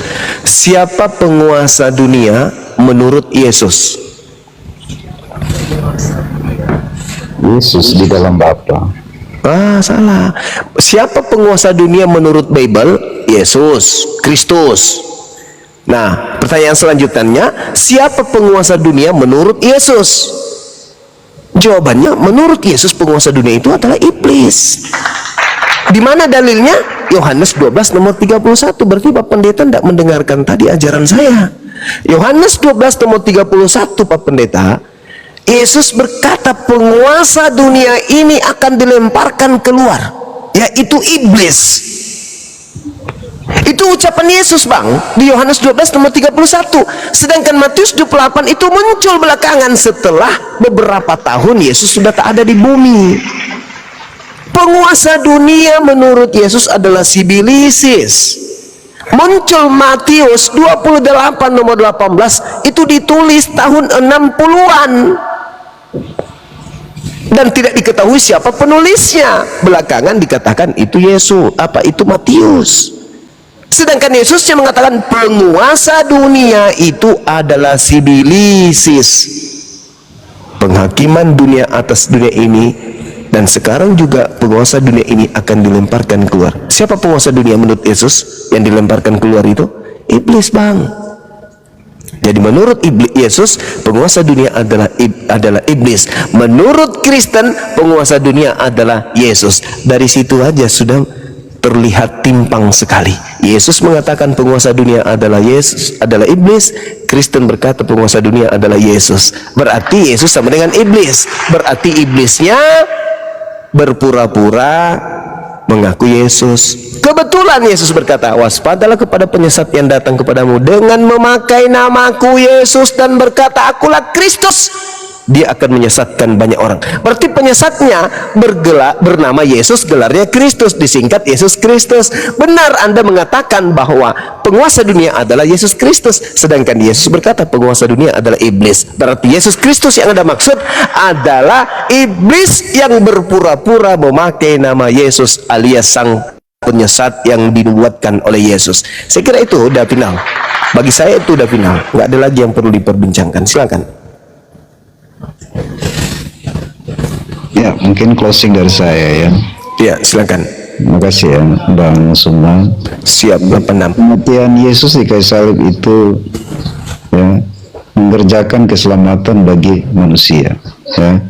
Siapa penguasa dunia menurut Yesus? Yesus di dalam Bapa. Salah. Siapa penguasa dunia menurut Bible? Yesus, Kristus. Nah, pertanyaan selanjutnya, siapa penguasa dunia menurut Yesus? Jawabannya, menurut Yesus penguasa dunia itu adalah iblis. Di mana dalilnya? Yohanes 12 nomor 31. Berarti Pak Pendeta tidak mendengarkan tadi ajaran saya. Yohanes 12 nomor 31, Pak Pendeta, Yesus berkata penguasa dunia ini akan dilemparkan keluar, yaitu iblis. Itu ucapan Yesus, Bang, di Yohanes 12 nomor 31. Sedangkan Matius 28 itu muncul belakangan setelah beberapa tahun Yesus sudah tak ada di bumi. Penguasa dunia menurut Yesus adalah sibilisis. Muncul Matius 28 nomor 18, itu ditulis tahun 60-an. Dan tidak diketahui siapa penulisnya. Belakangan dikatakan itu Yesus, itu Matius. Sedangkan Yesus yang mengatakan penguasa dunia itu adalah sibilisis, penghakiman dunia atas dunia ini, dan sekarang juga penguasa dunia ini akan dilemparkan keluar. Siapa penguasa dunia menurut Yesus yang dilemparkan keluar itu? Iblis, Bang. Jadi menurut Yesus penguasa dunia adalah iblis. Menurut Kristen penguasa dunia adalah Yesus. Dari situ aja sudah terlihat timpang sekali. Yesus mengatakan penguasa dunia adalah Yesus, adalah iblis. Kristen berkata penguasa dunia adalah Yesus. Berarti Yesus sama dengan iblis. Berarti iblisnya berpura-pura mengaku Yesus. Kebetulan Yesus berkata, waspadalah kepada penyesat yang datang kepadamu dengan memakai namaku Yesus dan berkata akulah Kristus. Dia akan menyesatkan banyak orang. Berarti penyesatnya bernama Yesus, gelarnya Kristus, disingkat Yesus Kristus. Benar Anda mengatakan bahwa penguasa dunia adalah Yesus Kristus, sedangkan Yesus berkata penguasa dunia adalah iblis. Berarti Yesus Kristus yang Anda maksud adalah iblis yang berpura-pura memakai nama Yesus alias sang penyesat yang dinubuatkan oleh Yesus. Saya kira itu udah final. Bagi saya itu udah final. Nggak ada lagi yang perlu diperbincangkan. Silakan. Ya, mungkin closing dari saya ya. Ya, silakan. Makasih ya Bang Suma. Siap 86. Kematian Yesus di kayu salib itu ya mengerjakan keselamatan bagi manusia ya.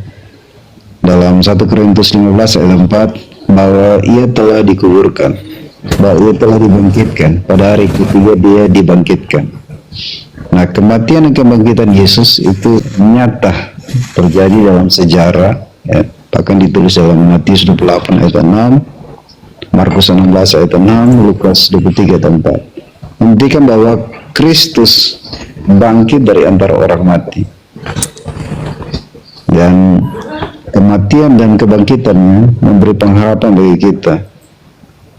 Dalam 1 Korintus 15 ayat 4 bahwa ia telah dikuburkan, bahwa ia telah dibangkitkan, pada hari ketiga dia dibangkitkan. Nah, kematian dan kebangkitan Yesus itu nyata terjadi dalam sejarah ya. Bahkan ditulis dalam Matius 28 ayat 6, Markus 16 ayat 6, Lukas 23 ayat 4, membuktikan bahwa Kristus bangkit dari antara orang mati. Dan kematian dan kebangkitannya memberi pengharapan bagi kita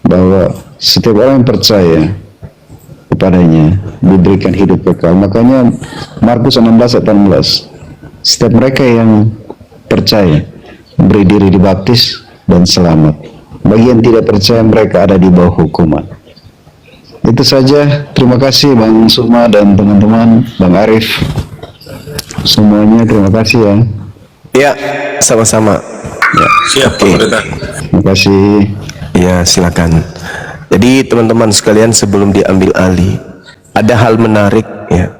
bahwa setiap orang yang percaya kepadanya diberikan hidup kekal. Makanya Markus 16 ayat 18, setiap mereka yang percaya beri diri dibaptis dan selamat. Bagi yang tidak percaya, mereka ada di bawah hukuman. Itu saja. Terima kasih Bang Suma dan teman-teman, Bang Arif, semuanya terima kasih ya. Ya, sama-sama. Ya. Siap, Pak Pendeta. Terima kasih. Ya, silakan. Jadi teman-teman sekalian, sebelum diambil alih, ada hal menarik ya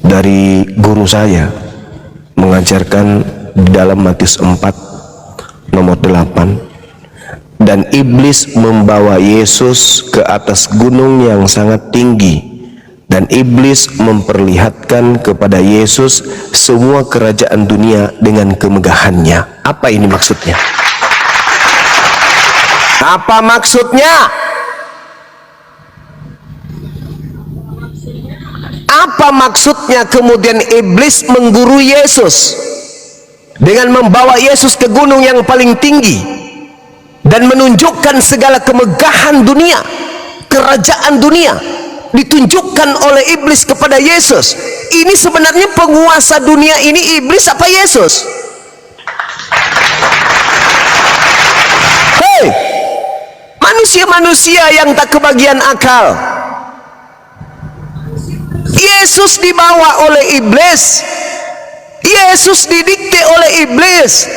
dari guru saya mengajarkan dalam Matius 4 nomor 8, dan iblis membawa Yesus ke atas gunung yang sangat tinggi, dan iblis memperlihatkan kepada Yesus semua kerajaan dunia dengan kemegahannya. Apa ini maksudnya? Apa maksudnya? Apa maksudnya kemudian iblis menggurui Yesus dengan membawa Yesus ke gunung yang paling tinggi dan menunjukkan segala kemegahan dunia, kerajaan dunia ditunjukkan oleh iblis kepada Yesus? Ini sebenarnya penguasa dunia ini iblis apa Yesus? Hei, manusia-manusia yang tak kebagian akal, Yesus dibawa oleh iblis, Yesus didikte oleh iblis,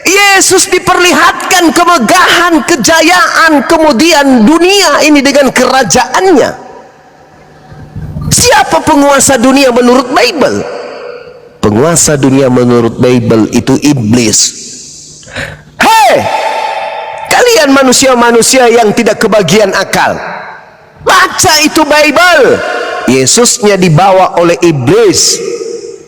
Yesus diperlihatkan kemegahan, kejayaan, kemudian dunia ini dengan kerajaannya. Siapa penguasa dunia menurut Bible? Penguasa dunia menurut Bible itu iblis. Hei, kalian manusia-manusia yang tidak kebagian akal, baca itu Bible. Yesusnya dibawa oleh iblis.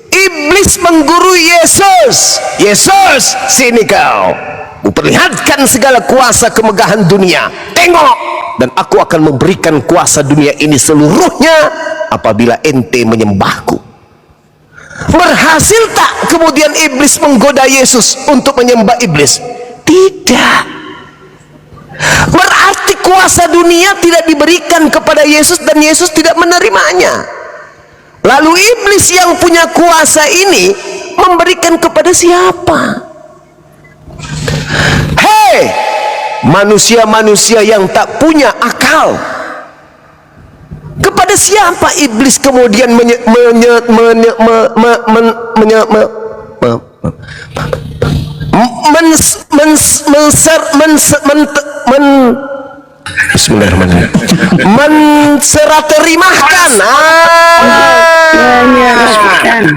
Iblis menggurui Yesus. Yesus, sini kau, kuperlihatkan segala kuasa kemegahan dunia. Tengok, dan aku akan memberikan kuasa dunia ini seluruhnya apabila ente menyembahku. Berhasil tak kemudian iblis menggoda Yesus untuk menyembah iblis? Tidak. Berarti kuasa dunia tidak diberikan kepada Yesus dan Yesus tidak menerimanya. Lalu iblis yang punya kuasa ini memberikan kepada siapa? Hei, manusia-manusia yang tak punya akal, kepada siapa iblis kemudian menseraterimahkan?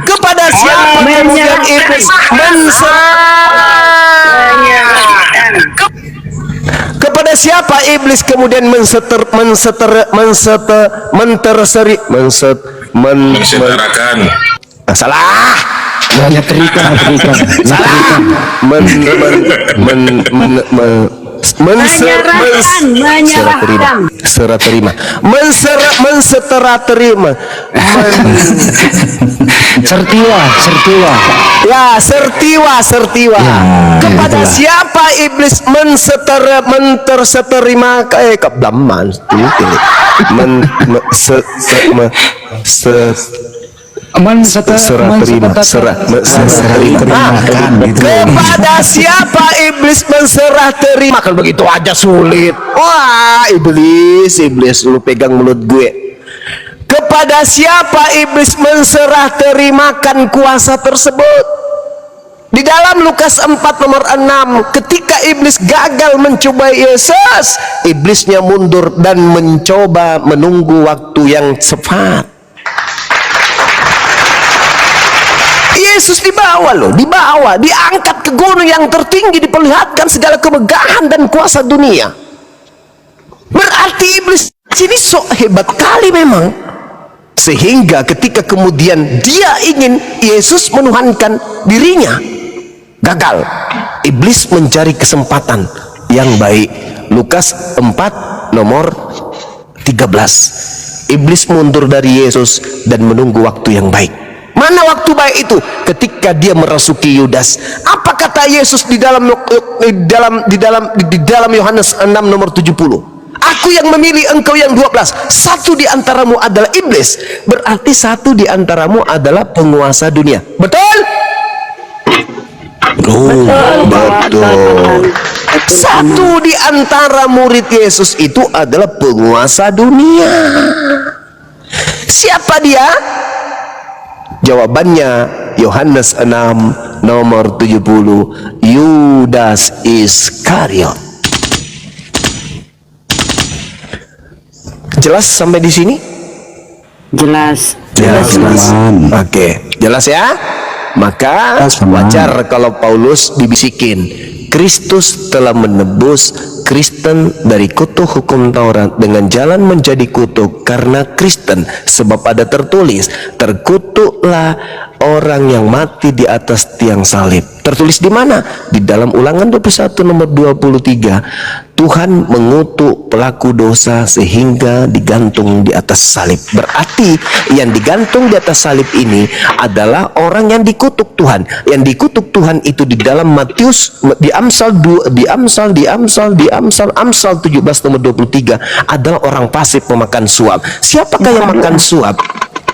Kepada siapa kemudian iblis kepada siapa iblis kemudian salah. Sertiwa. Kepada siapa iblis kepada siapa iblis menserah terima? Kan begitu aja sulit. Wah, iblis lu pegang mulut gue. Kepada siapa iblis menserah terimakan kuasa tersebut? Di dalam Lukas 4 nomor 6, ketika iblis gagal mencoba Yesus, iblisnya mundur dan mencoba menunggu waktu yang tepat. Yesus dibawa loh, diangkat ke gunung yang tertinggi, diperlihatkan segala kemegahan dan kuasa dunia. Berarti iblis ini sok hebat kali memang, sehingga ketika kemudian dia ingin Yesus menuhankan dirinya, gagal. Iblis mencari kesempatan yang baik. Lukas 4 nomor 13. Iblis mundur dari Yesus dan menunggu waktu yang baik. Mana waktu baik itu? Ketika dia merasuki Yudas. Apa kata Yesus di dalam Yohanes 6 nomor 70? Aku yang memilih, engkau yang 12. Satu di antaramu adalah iblis. Berarti satu di antaramu adalah penguasa dunia. Betul? Betul. Satu di antara murid Yesus itu adalah penguasa dunia. Siapa dia? Jawabannya Yohanes 6 nomor 70, Yudas Iskariot. Jelas sampai di sini? Jelas. Oke, jelas ya? Maka wajar kalau Paulus dibisikin, Kristus telah menebus Kristen dari kutuk hukum Taurat dengan jalan menjadi kutuk karena Kristen, sebab ada tertulis, terkutuklah orang yang mati di atas tiang salib. Tertulis di mana? Di dalam Ulangan 21 nomor 23. Tuhan mengutuk pelaku dosa sehingga digantung di atas salib. Berarti yang digantung di atas salib ini adalah orang yang dikutuk Tuhan. Yang dikutuk Tuhan itu di dalam Matius, di Amsal 17 nomor 23 adalah orang pasif pemakan suap. Siapakah yang makan suap?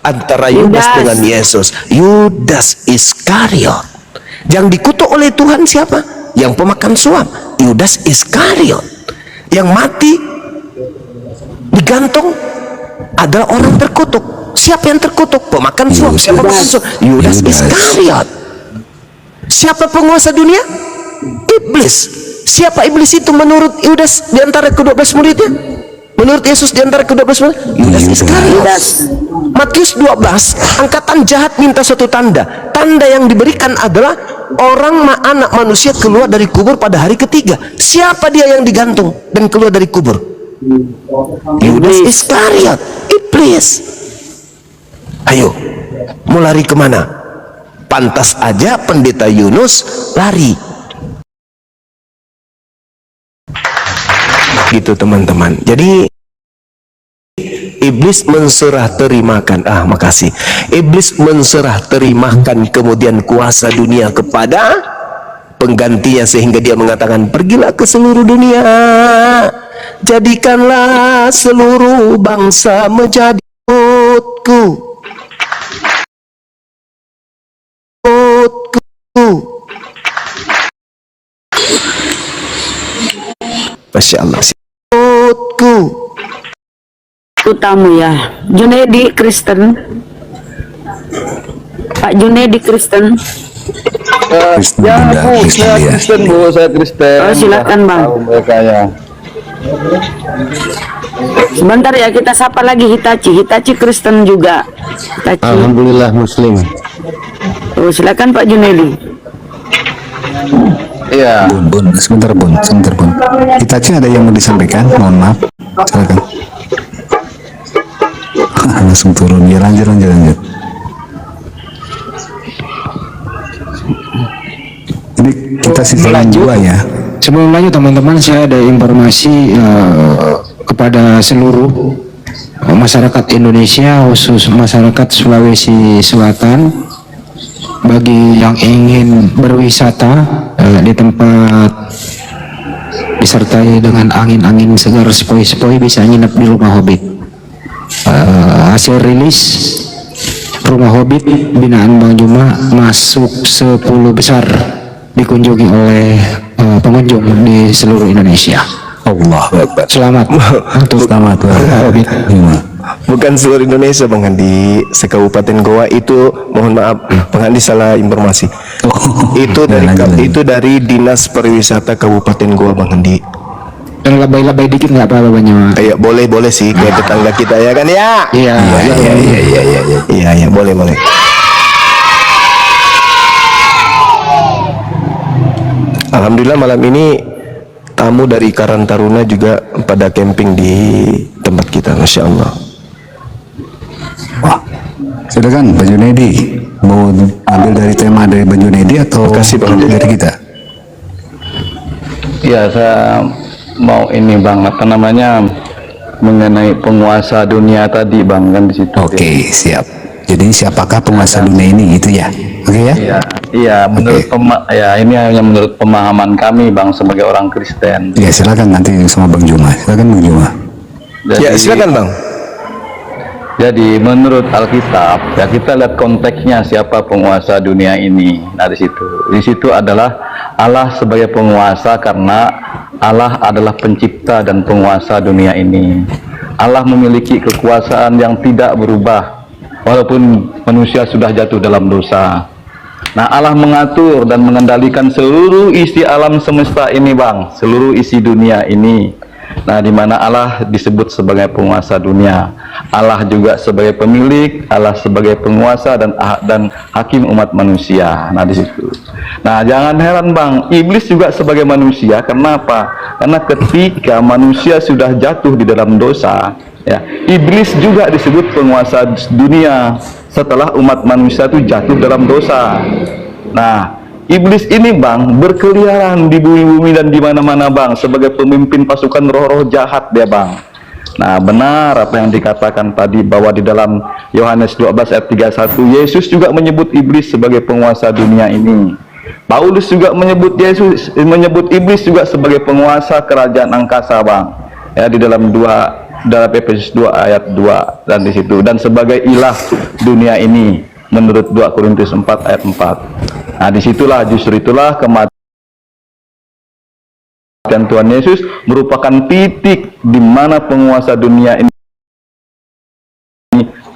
Antara Yudas dengan Yesus. Yudas Iskariot. Yang dikutuk oleh Tuhan siapa? Yang pemakan suap, Yudas Iskariot. Yang mati digantung adalah orang terkutuk. Siapa yang terkutuk? Pemakan suap. Siapa pemakan suap? Yudas Iskariot. Siapa penguasa dunia? Iblis. Siapa iblis itu menurut Yudas di antara ke-12 muridnya? Menurut Yesus di antara ke-12 murid? Yudas Iskariot. Matius 12, angkatan jahat minta suatu tanda. Tanda yang diberikan adalah anak manusia keluar dari kubur pada hari ketiga. Siapa dia yang digantung dan keluar dari kubur? Yudas Iskariot, iblis. Ayo, mau lari kemana? Pantas aja pendeta Yunus lari. Gitu teman-teman. Jadi iblis menserah terimakan, makasih. Iblis menserah terimakan kemudian kuasa dunia kepada penggantinya, sehingga dia mengatakan, pergilah ke seluruh dunia, jadikanlah seluruh bangsa menjadi ikutku. Masya Allah. Tamu ya, Junedi Kristen. Pak Junedi Kristen. Ya Bu, saya Kristen Bu, saya Kristen. Oh, silakan Bang. Mereka ya. Sebentar ya, kita sapa lagi Hitachi Kristen juga. Hitachi. Alhamdulillah Muslim. Oh, silakan Pak Junedi. Iya. Bun, sebentar bun. Hitachi ada yang mau disampaikan? Mohon maaf. Silakan. Langsung turun ya, lanjut. Ini kita sisa dua ya. Sebelum lanjut teman-teman, saya ada informasi kepada seluruh masyarakat Indonesia, khusus masyarakat Sulawesi Selatan, bagi yang ingin berwisata di tempat disertai dengan angin-angin segar sepoi-sepoi, bisa nginep di Rumah Hobbit. Hasil rilis Rumah Hobbit binaan Bang Juma masuk 10 besar dikunjungi oleh pengunjung di seluruh Indonesia. Allah Akbar. Selamat untuk Selamat Rumah Hobbit. Bukan seluruh Indonesia Bang Handi, sekabupaten Goa itu, mohon maaf Bang Handi salah informasi. Itu dari itu dari Dinas Pariwisata Kabupaten Goa Bang Handi. Yang lebay-lebay dikit nggak apa-apa Bang. Ayo boleh sih ke tetangga kita ya kan ya. Iya boleh. Alhamdulillah malam ini tamu dari Karang Taruna juga pada camping di tempat kita, Masya Allah. Wah, silakan Bang Junedi, mau ambil dari tema dari Bang Junedi atau Makasih, Bang. dari kita? Ya, saya mau ini Bang, apa namanya, mengenai penguasa dunia tadi Bang, kan di situ. Oke, siap. Jadi siapakah penguasa dunia ini gitu ya? Oke ya? Iya, menurut ini hanya menurut pemahaman kami Bang sebagai orang Kristen. Ya silakan nanti sama Bang Juma. Silakan Bang Juma. Ya silakan Bang. Jadi menurut Alkitab, ya kita lihat konteksnya siapa penguasa dunia ini. Nah di situ adalah Allah sebagai penguasa karena Allah adalah pencipta dan penguasa dunia ini. Allah memiliki kekuasaan yang tidak berubah walaupun manusia sudah jatuh dalam dosa. Nah Allah mengatur dan mengendalikan seluruh isi alam semesta ini Bang, seluruh isi dunia ini. Nah di mana Allah disebut sebagai penguasa dunia, Allah juga sebagai pemilik, Allah sebagai penguasa dan hakim umat manusia. Nah di situ. Nah jangan heran Bang, iblis juga sebagai manusia. Kenapa? Karena ketika manusia sudah jatuh di dalam dosa, ya, iblis juga disebut penguasa dunia setelah umat manusia itu jatuh dalam dosa. Nah, iblis ini Bang berkeliaran di bumi-bumi dan di mana-mana Bang sebagai pemimpin pasukan roh-roh jahat dia Bang. Nah, benar apa yang dikatakan tadi bahwa di dalam Yohanes 12 ayat 31 Yesus juga menyebut iblis sebagai penguasa dunia ini. Paulus juga menyebut iblis juga sebagai penguasa kerajaan angkasa Bang. Ya di dalam Efesus 2 ayat 2 dan di situ, dan sebagai ilah dunia ini menurut 2 Korintus 4 ayat 4. Nah disitulah justru itulah kematian Tuhan Yesus merupakan titik di mana penguasa dunia ini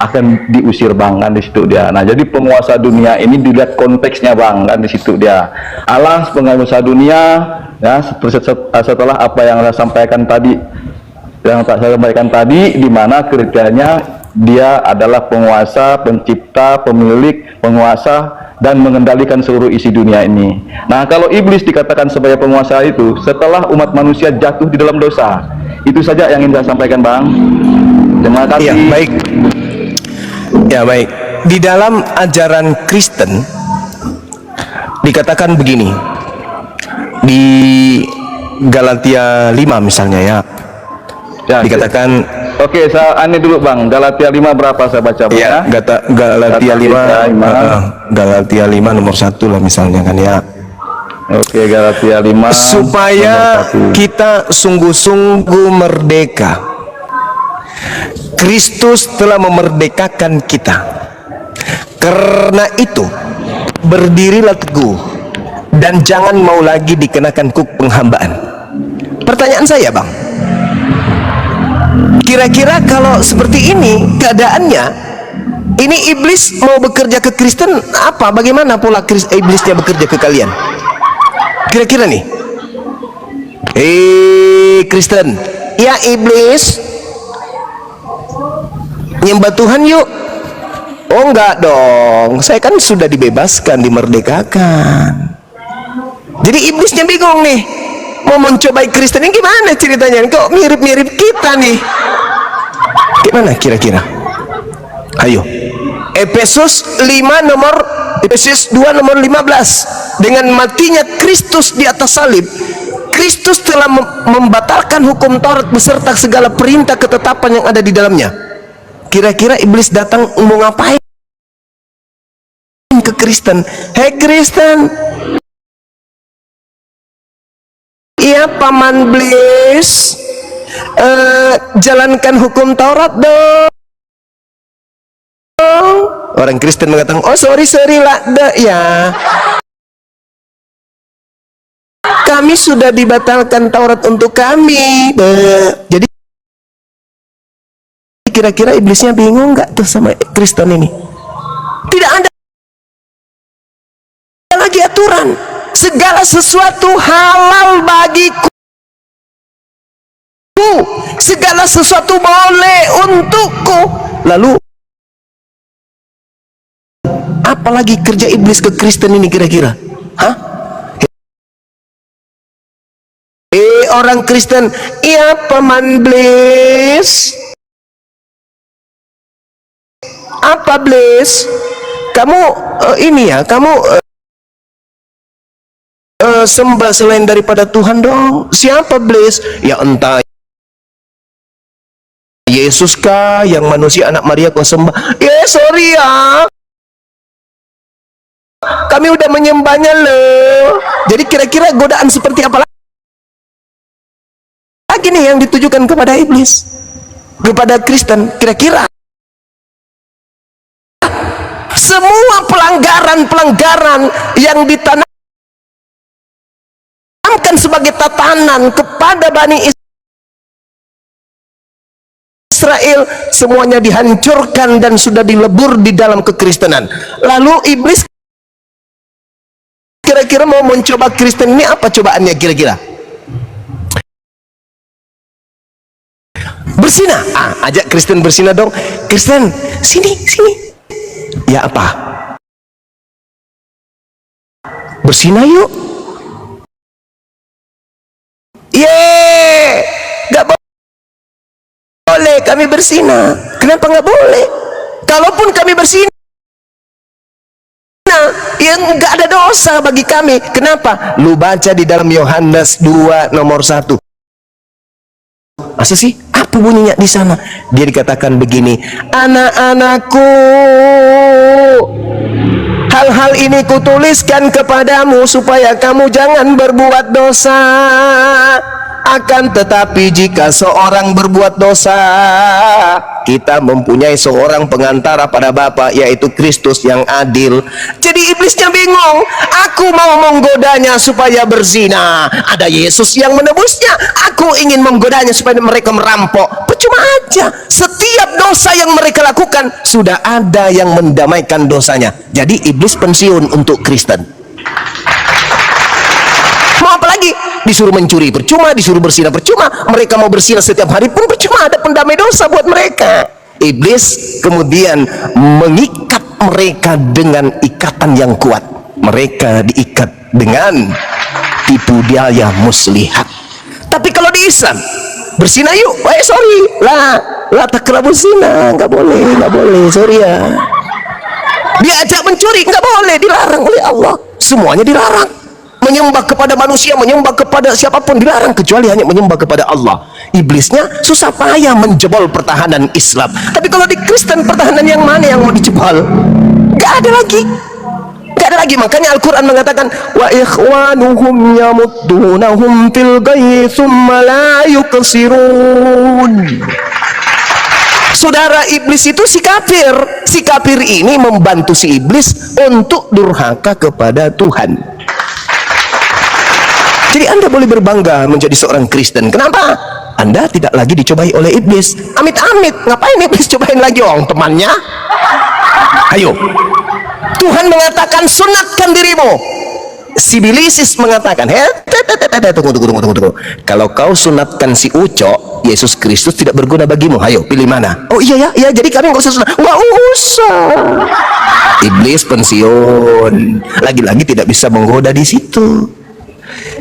akan diusir Bang, kan di situ dia. Nah jadi penguasa dunia ini dilihat konteksnya Bang, kan di situ dia. Allah penguasa dunia ya setelah apa yang saya sampaikan tadi, di mana kriterianya dia adalah penguasa, pencipta, pemilik, penguasa dan mengendalikan seluruh isi dunia ini. Nah kalau iblis dikatakan sebagai penguasa itu setelah umat manusia jatuh di dalam dosa. Itu saja yang ingin saya sampaikan Bang. Terima kasih. Ya baik. Ya baik. Di dalam ajaran Kristen dikatakan begini di Galatia 5 misalnya ya. Dikatakan oke, saya aneh dulu Bang. Galatia 5 berapa saya baca Bang? Ya, Galatia 5 Galatia 5 nomor 1 lah misalnya kan ya. Oke, Galatia 5 supaya kita sungguh-sungguh merdeka. Kristus telah memerdekakan kita. Karena itu berdirilah teguh dan jangan mau lagi dikenakan kuk penghambaan. Pertanyaan saya Bang, kira-kira kalau seperti ini keadaannya, ini iblis mau bekerja ke Kristen apa? Bagaimana pola iblisnya bekerja ke kalian? Kira-kira nih, Kristen, ya iblis, nyembah Tuhan yuk. Oh enggak dong, saya kan sudah dibebaskan, dimerdekakan. Jadi iblisnya bingung nih, mau mencobai Kristen ini gimana ceritanya? Kok mirip-mirip kita nih? Gimana kira-kira? Ayo, Efesus 2 nomor 15. Dengan matinya Kristus di atas salib, Kristus telah membatalkan hukum Taurat beserta segala perintah ketetapan yang ada di dalamnya. Kira-kira iblis datang mau ngapain ke Kristen? Hei Kristen, iya paman Blis, jalankan hukum Taurat dong. Orang Kristen mengatakan, oh sorry lah, ya kami sudah dibatalkan Taurat untuk kami. Jadi kira-kira iblisnya bingung nggak tuh sama Kristen ini? Tidak ada lagi aturan. Segala sesuatu halal bagiku. Segala sesuatu boleh untukku. Lalu apalagi kerja iblis ke Kristen ini kira-kira? Hah? Orang Kristen, iya paman Blis. Apa Blis? Kamu ini ya, kamu sembah selain daripada Tuhan dong. Siapa Blis? Ya entah Yesus kah, yang manusia anak Maria kau sembah? Sorry ya, kami udah menyembahnya loh. Jadi kira-kira godaan seperti apa lagi nih yang ditujukan kepada iblis, kepada Kristen? Kira-kira semua pelanggaran-pelanggaran yang ditanamkan sebagai tatanan kepada Bani Israel, semuanya dihancurkan dan sudah dilebur di dalam kekristenan. Lalu iblis kira-kira mau mencoba Kristen ini, apa cobaannya kira-kira? Bersinah. Ajak Kristen bersinah dong. Kristen, sini. Ya apa? Bersinah yuk. Gak boleh kami bersinah. Kenapa gak boleh? Kalaupun kami bersinah, yang nggak ada dosa bagi kami. Kenapa? Lu baca di dalam Yohanes 2 nomor 1. Masa sih? Apa bunyinya di sana? Dia dikatakan begini, anak-anakku, hal-hal ini kutuliskan kepadamu supaya kamu jangan berbuat dosa. Akan tetapi jika seorang berbuat dosa, kita mempunyai seorang pengantara pada Bapa, yaitu Kristus yang adil. Jadi iblisnya bingung. Aku mau menggodanya supaya berzina, ada Yesus yang menebusnya. Aku ingin menggodanya supaya mereka merampok. Percuma aja. Setiap dosa yang mereka lakukan sudah ada yang mendamaikan dosanya. Jadi iblis pensiun untuk Kristen. Mau apa lagi? Disuruh mencuri percuma, disuruh berzina percuma. Mereka mau berzina setiap hari pun percuma, ada pendamai dosa buat mereka. Iblis kemudian mengikat mereka dengan ikatan yang kuat. Mereka diikat dengan tipu daya muslihat. Tapi kalau di Islam, berzina yuk, sorry lah takrabu zina, nggak boleh, sorry ya. Diajak mencuri, nggak boleh, dilarang oleh Allah. Semuanya dilarang. Menyembah kepada manusia, menyembah kepada siapapun dilarang, kecuali hanya menyembah kepada Allah. Iblisnya susah payah menjebol pertahanan Islam. Tapi kalau di Kristen, pertahanan yang mana yang mau dijebol? Gak ada lagi. Makanya Al-Quran mengatakan, wa ikhwanuhum yamudunahum fil ghayyi thumma la yuqsirun. Saudara iblis itu si kafir. Si kafir ini membantu si iblis untuk durhaka kepada Tuhan. Jadi Anda boleh berbangga menjadi seorang Kristen. Kenapa? Anda tidak lagi dicobai oleh iblis. Amit-amit, ngapain iblis cobain lagi orang temannya? Ayo, Tuhan mengatakan sunatkan dirimu. Si Bilisis mengatakan, tunggu. Kalau kau sunatkan si Uco, Yesus Kristus tidak berguna bagimu. Ayo, pilih mana? Oh iya ya, jadi kami nggak usah sunat. Nggak usah. Iblis pensiun. Lagi-lagi tidak bisa menggoda di situ.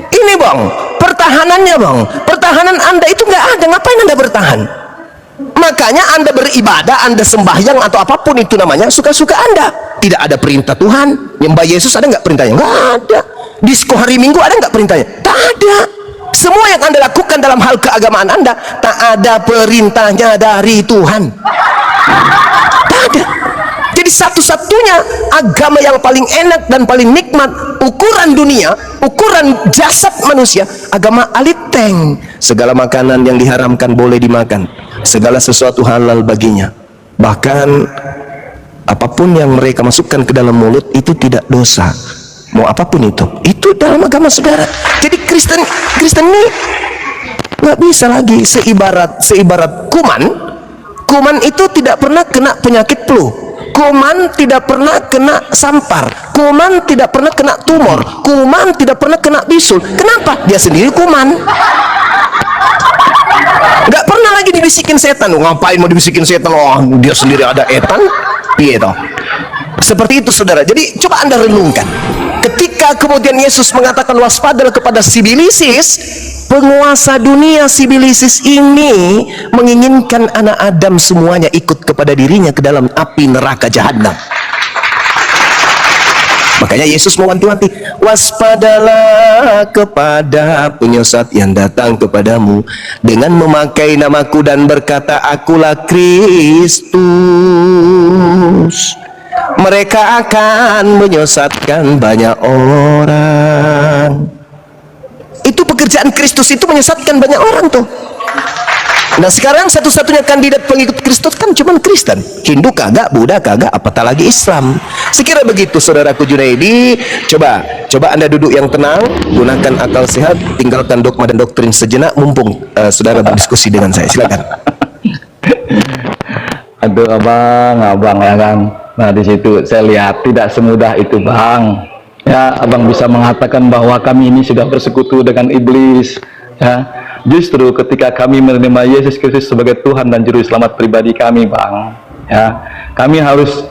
Ini bang, pertahanannya bang, pertahanan Anda itu nggak ada. Ngapain Anda bertahan? Makanya Anda beribadah, Anda sembahyang atau apapun itu namanya, suka-suka Anda. Tidak ada perintah Tuhan. Nyembah Yesus ada nggak perintahnya? Nggak ada. Disko hari Minggu ada nggak perintahnya? Tak ada. Semua yang Anda lakukan dalam hal keagamaan Anda, tak ada perintahnya dari Tuhan. Tak ada. Jadi satu-satunya agama yang paling enak dan paling nikmat ukuran dunia, ukuran jasad manusia, agama aliteng. Segala makanan yang diharamkan boleh dimakan, segala sesuatu halal baginya. Bahkan apapun yang mereka masukkan ke dalam mulut itu tidak dosa. Mau apapun itu dalam agama saudara. Jadi Kristen ini nggak bisa lagi seibarat kuman. Kuman itu tidak pernah kena penyakit flu. Kuman tidak pernah kena sampar. Kuman tidak pernah kena tumor. Kuman tidak pernah kena bisul. Kenapa? Dia sendiri kuman. Nggak pernah lagi dibisikin setan. Ngapain mau dibisikin setan? Oh, dia sendiri ada etan. Piye toh? Seperti itu, saudara. Jadi coba Anda renungkan. Ketika kemudian Yesus mengatakan waspadalah kepada sibilisis, penguasa dunia sibilisis ini menginginkan anak Adam semuanya ikut kepada dirinya ke dalam api neraka jahanam. Makanya Yesus mewanti-wanti, waspadalah kepada penyesat yang datang kepadamu dengan memakai namaku dan berkata, akulah Kristus. Mereka akan menyesatkan banyak orang. Itu pekerjaan Kristus, itu menyesatkan banyak orang tuh. Nah sekarang satu-satunya kandidat pengikut Kristus kan cuma Kristen. Hindu kagak, Buddha kagak, apatah lagi Islam. Sekira begitu saudaraku Junaidi. Coba Anda duduk yang tenang, gunakan akal sehat, tinggalkan dogma dan doktrin sejenak, mumpung saudara berdiskusi dengan saya. Silakan. Aduh abang ya kan. Nah di situ saya lihat tidak semudah itu bang. Ya abang bisa mengatakan bahwa kami ini sudah bersekutu dengan iblis. Ya justru ketika kami menerima Yesus Kristus sebagai Tuhan dan Juru Selamat pribadi kami bang. Ya kami harus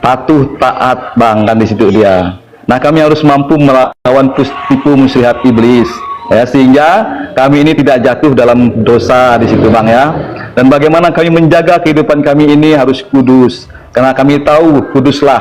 patuh taat bang kan di situ dia. Nah kami harus mampu melawan tipu muslihat iblis. Ya sehingga kami ini tidak jatuh dalam dosa di situ bang ya. Dan bagaimana kami menjaga kehidupan kami ini harus kudus. Karena kami tahu kuduslah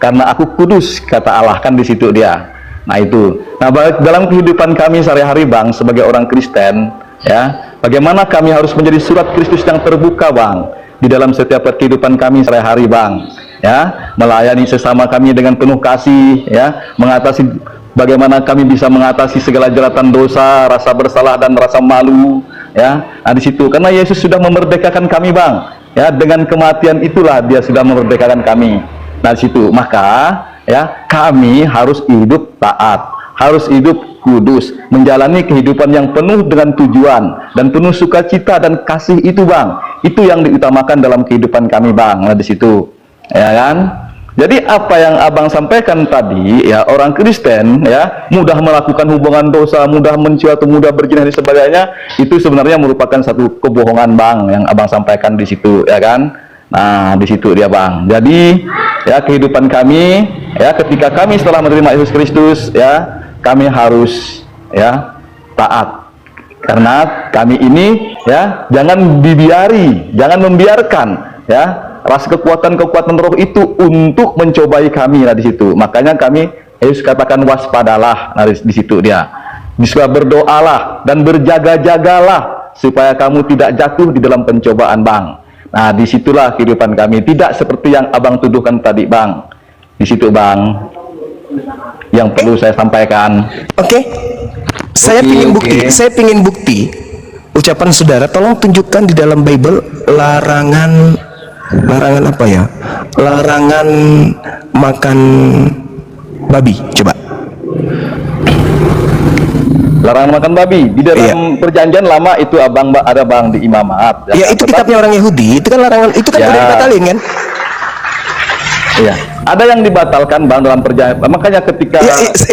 karena aku kudus kata Allah kan di situ dia. Nah itu. Nah dalam kehidupan kami sehari-hari bang sebagai orang Kristen ya, bagaimana kami harus menjadi surat Kristus yang terbuka bang di dalam setiap kehidupan kami sehari-hari bang ya, melayani sesama kami dengan penuh kasih ya, mengatasi bagaimana kami bisa mengatasi segala jeratan dosa, rasa bersalah dan rasa malu ya. Nah di situ karena Yesus sudah memerdekakan kami bang. Ya, dengan kematian itulah dia sudah memerdekakan kami. Nah, situ maka ya kami harus hidup taat, harus hidup kudus, menjalani kehidupan yang penuh dengan tujuan dan penuh sukacita dan kasih itu bang. Itu yang diutamakan dalam kehidupan kami bang. Nah, di situ ya kan. Jadi apa yang abang sampaikan tadi ya, orang Kristen ya mudah melakukan hubungan dosa, mudah mencuri atau mudah berzina dan sebagainya, itu sebenarnya merupakan satu kebohongan bang yang abang sampaikan di situ ya kan. Nah di situ dia bang. Jadi ya kehidupan kami ya ketika kami setelah menerima Yesus Kristus ya kami harus ya taat karena kami ini ya jangan membiarkan ya rasa kekuatan roh itu untuk mencobai kami. Nah di situ makanya kami Yesus katakan waspadalah. Nah di situ dia bisa berdoalah dan berjaga-jagalah supaya kamu tidak jatuh di dalam pencobaan bang. Nah disitulah kehidupan kami tidak seperti yang abang tuduhkan tadi bang. Di situ bang yang perlu saya sampaikan. Saya ingin bukti ucapan saudara. Tolong tunjukkan di dalam Bible larangan apa ya? Larangan makan babi. Coba. Larangan makan babi di dalam perjanjian lama itu abang ada bang di Imamat. Ya itu kitabnya orang Yahudi. Itu kan larangan. Itu kan udah dibatalin kan? Iya. Ada yang dibatalkan bang dalam perjanjian. Makanya ketika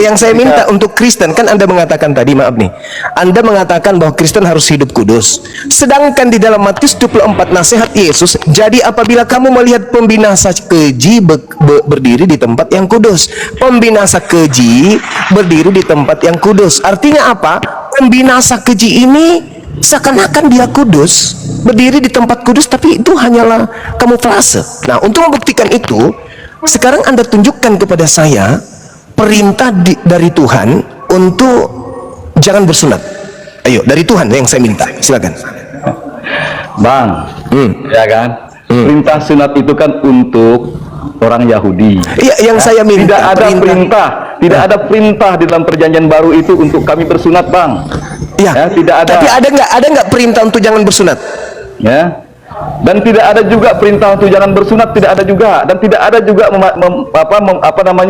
yang saya minta untuk Kristen kan Anda mengatakan tadi, maaf nih, Anda mengatakan bahwa Kristen harus hidup kudus. Sedangkan di dalam Matius 24 nasihat Yesus, jadi apabila kamu melihat pembinasa keji berdiri di tempat yang kudus, pembinasa keji berdiri di tempat yang kudus. Artinya apa? Pembinasa keji ini seakan-akan dia kudus, berdiri di tempat kudus, tapi itu hanyalah kamuflase. Nah, untuk membuktikan itu, sekarang Anda tunjukkan kepada saya perintah dari Tuhan untuk jangan bersunat. Ayo, dari Tuhan yang saya minta. Silakan. Bang, ya kan? Perintah sunat itu kan untuk orang Yahudi. Iya, yang saya minta. Tidak ada perintah di dalam perjanjian baru itu untuk kami bersunat, bang. Ya, tidak ada. Tapi ada nggak perintah untuk jangan bersunat? Ya. Dan tidak ada juga perintah untuk jangan bersunat, tidak ada juga. Dan tidak ada juga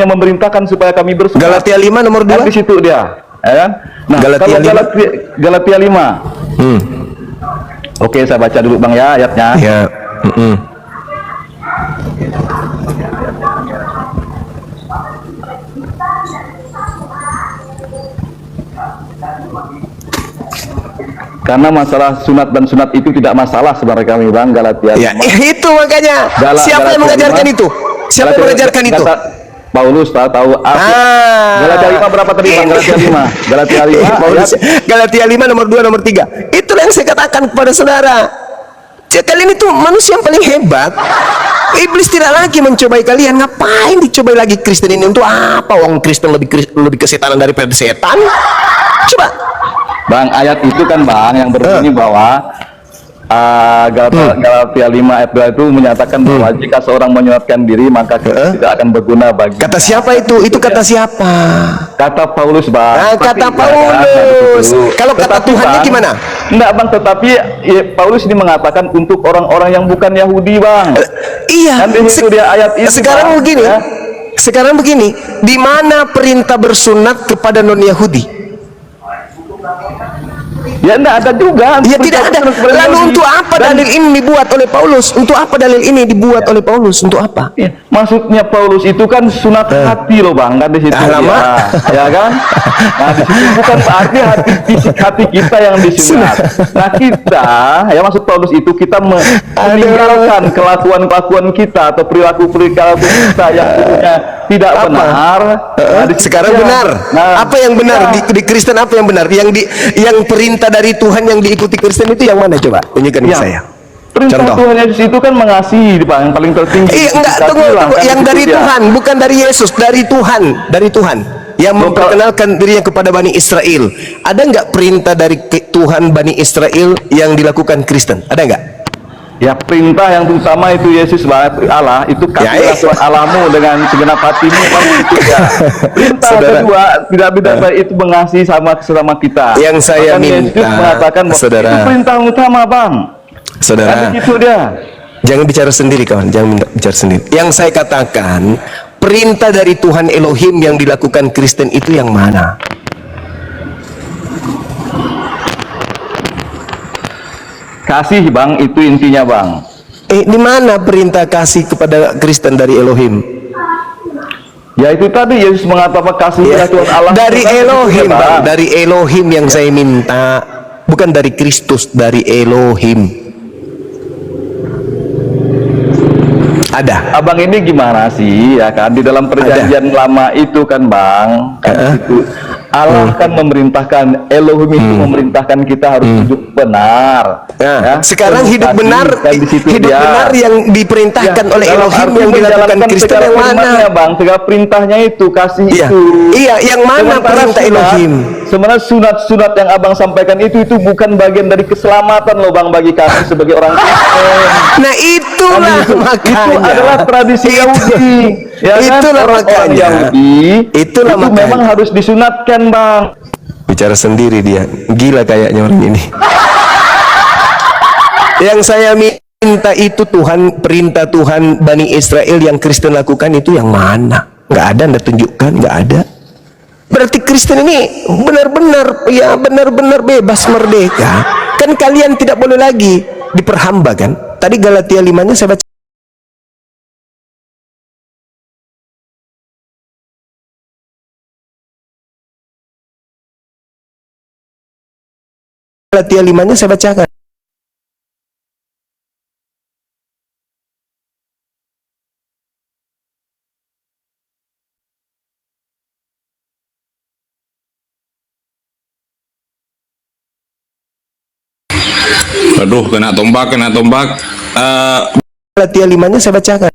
memerintahkan supaya kami bersunat. Galatia 5 nomor 2. Di situ dia, ya kan? Nah, Galatia 5. Oke, saya baca dulu bang ya ayatnya. Ya. Karena masalah sunat dan sunat itu tidak masalah sebenarnya kami bang. Galatia 5. Ya, itu makanya. Siapa yang mengajarkan itu? Siapa yang mengajarkan itu? Paulus tahu Galatia 5 berapa tadi bang? Galatia 5. Galatia 5. Galatia 5 nomor 2 nomor 3. Itulah yang saya katakan kepada saudara. Kalian itu manusia yang paling hebat. Iblis tidak lagi mencobai kalian. Ngapain dicobai lagi Kristen ini? Untuk apa? Orang Kristen lebih kesetanan daripada setan. Coba. Bang, ayat itu kan bang yang berbunyi bahwa Galatia 5 ayat 2 itu menyatakan bahwa jika seorang menyuatkan diri maka tidak akan berguna bagi. Kata siapa itu? Itu kata siapa? Kata Paulus bang. Kata Paulus. Kalau kata Tuhannya gimana? Enggak bang, tetapi Paulus ini mengatakan untuk orang-orang yang bukan Yahudi bang. Iya. Dan di situ dia ayat itu. Sekarang bang, begini. ya? Sekarang begini. Di mana perintah bersunat kepada non Yahudi? Ya enggak ada juga. Ya tidak ada. Lalu untuk apa dalil ini dibuat oleh Paulus? Untuk apa dalil ini dibuat oleh Paulus? Untuk apa? Ya, maksudnya Paulus itu kan sunat hati loh bang, kan di situ ya kan? Nah di situ bukan berarti hati fisik hati kita yang disunat. Nah kita, ya maksud Paulus itu kita meninggalkan kelakuan kita atau perilaku kita yang tidak benar. Nah, sekarang benar. Nah, apa yang benar di Kristen? Apa yang benar? Yang perintah dari Tuhan yang diikuti Kristen itu yang mana? Coba tunjukkan ke saya. Perintah Contoh. Tuhan Yesus itu kan mengasihi, Pak, yang paling tertinggi. Enggak, tunggu. Yang dari Tuhan, bukan dari Yesus, dari Tuhan yang memperkenalkan dirinya kepada Bani Israel. Ada enggak perintah dari Tuhan Bani Israel yang dilakukan Kristen? Ada enggak? Ya, perintah yang utama itu Yesus Allah itu kasihlah Tuhan Allahmu dengan segenap hatimu kan itu ya. Perintah kedua tidak beda itu mengasihi sesama kita. Yang saya minta Yesus mengatakan bahwa itu perintah utama bang. Saudara, itu dia. Jangan bicara sendiri kawan, jangan bicara sendiri. Yang saya katakan perintah dari Tuhan Elohim yang dilakukan Kristen itu yang mana? Kasih bang, itu intinya bang. Di mana perintah kasih kepada Kristen dari Elohim? Ya itu tadi Yesus mengatakan kasih Tuhan Allah. Dari Elohim bang, dari Elohim yang saya minta, bukan dari Kristus, dari Elohim. Ada. Abang ini gimana sih ya kan di dalam perjanjian lama itu kan bang kan itu Allah kan memerintahkan Elohim itu memerintahkan kita harus hidup benar. Ya. Sekarang hidup benar benar yang diperintahkan oleh Elohim yang dilakukan Kristen yang mana? Bang, segala perintahnya itu kasih itu. Iya, yang mana perintah Elohim? Sebenarnya sunat-sunat yang abang sampaikan itu bukan bagian dari keselamatan loh bang bagi kami sebagai orang Kristen. Nah itulah makanya. Itu adalah tradisi Yahudi. Ya itulah kan? Orang Yahudi itulah itu memang harus disunatkan bang. Bicara sendiri dia, gila kayaknya orang ini. Yang saya minta itu Tuhan, perintah Tuhan Bani Israel yang Kristen lakukan itu yang mana? Nggak ada, Anda tunjukkan, nggak ada. Berarti Kristen ini benar-benar bebas merdeka. Kan kalian tidak boleh lagi diperhamba kan? Tadi Galatia 5-nya saya baca. Galatia 5-nya saya bacakan. Aduh, kena tombak. Galatia 5-nya saya bacakan.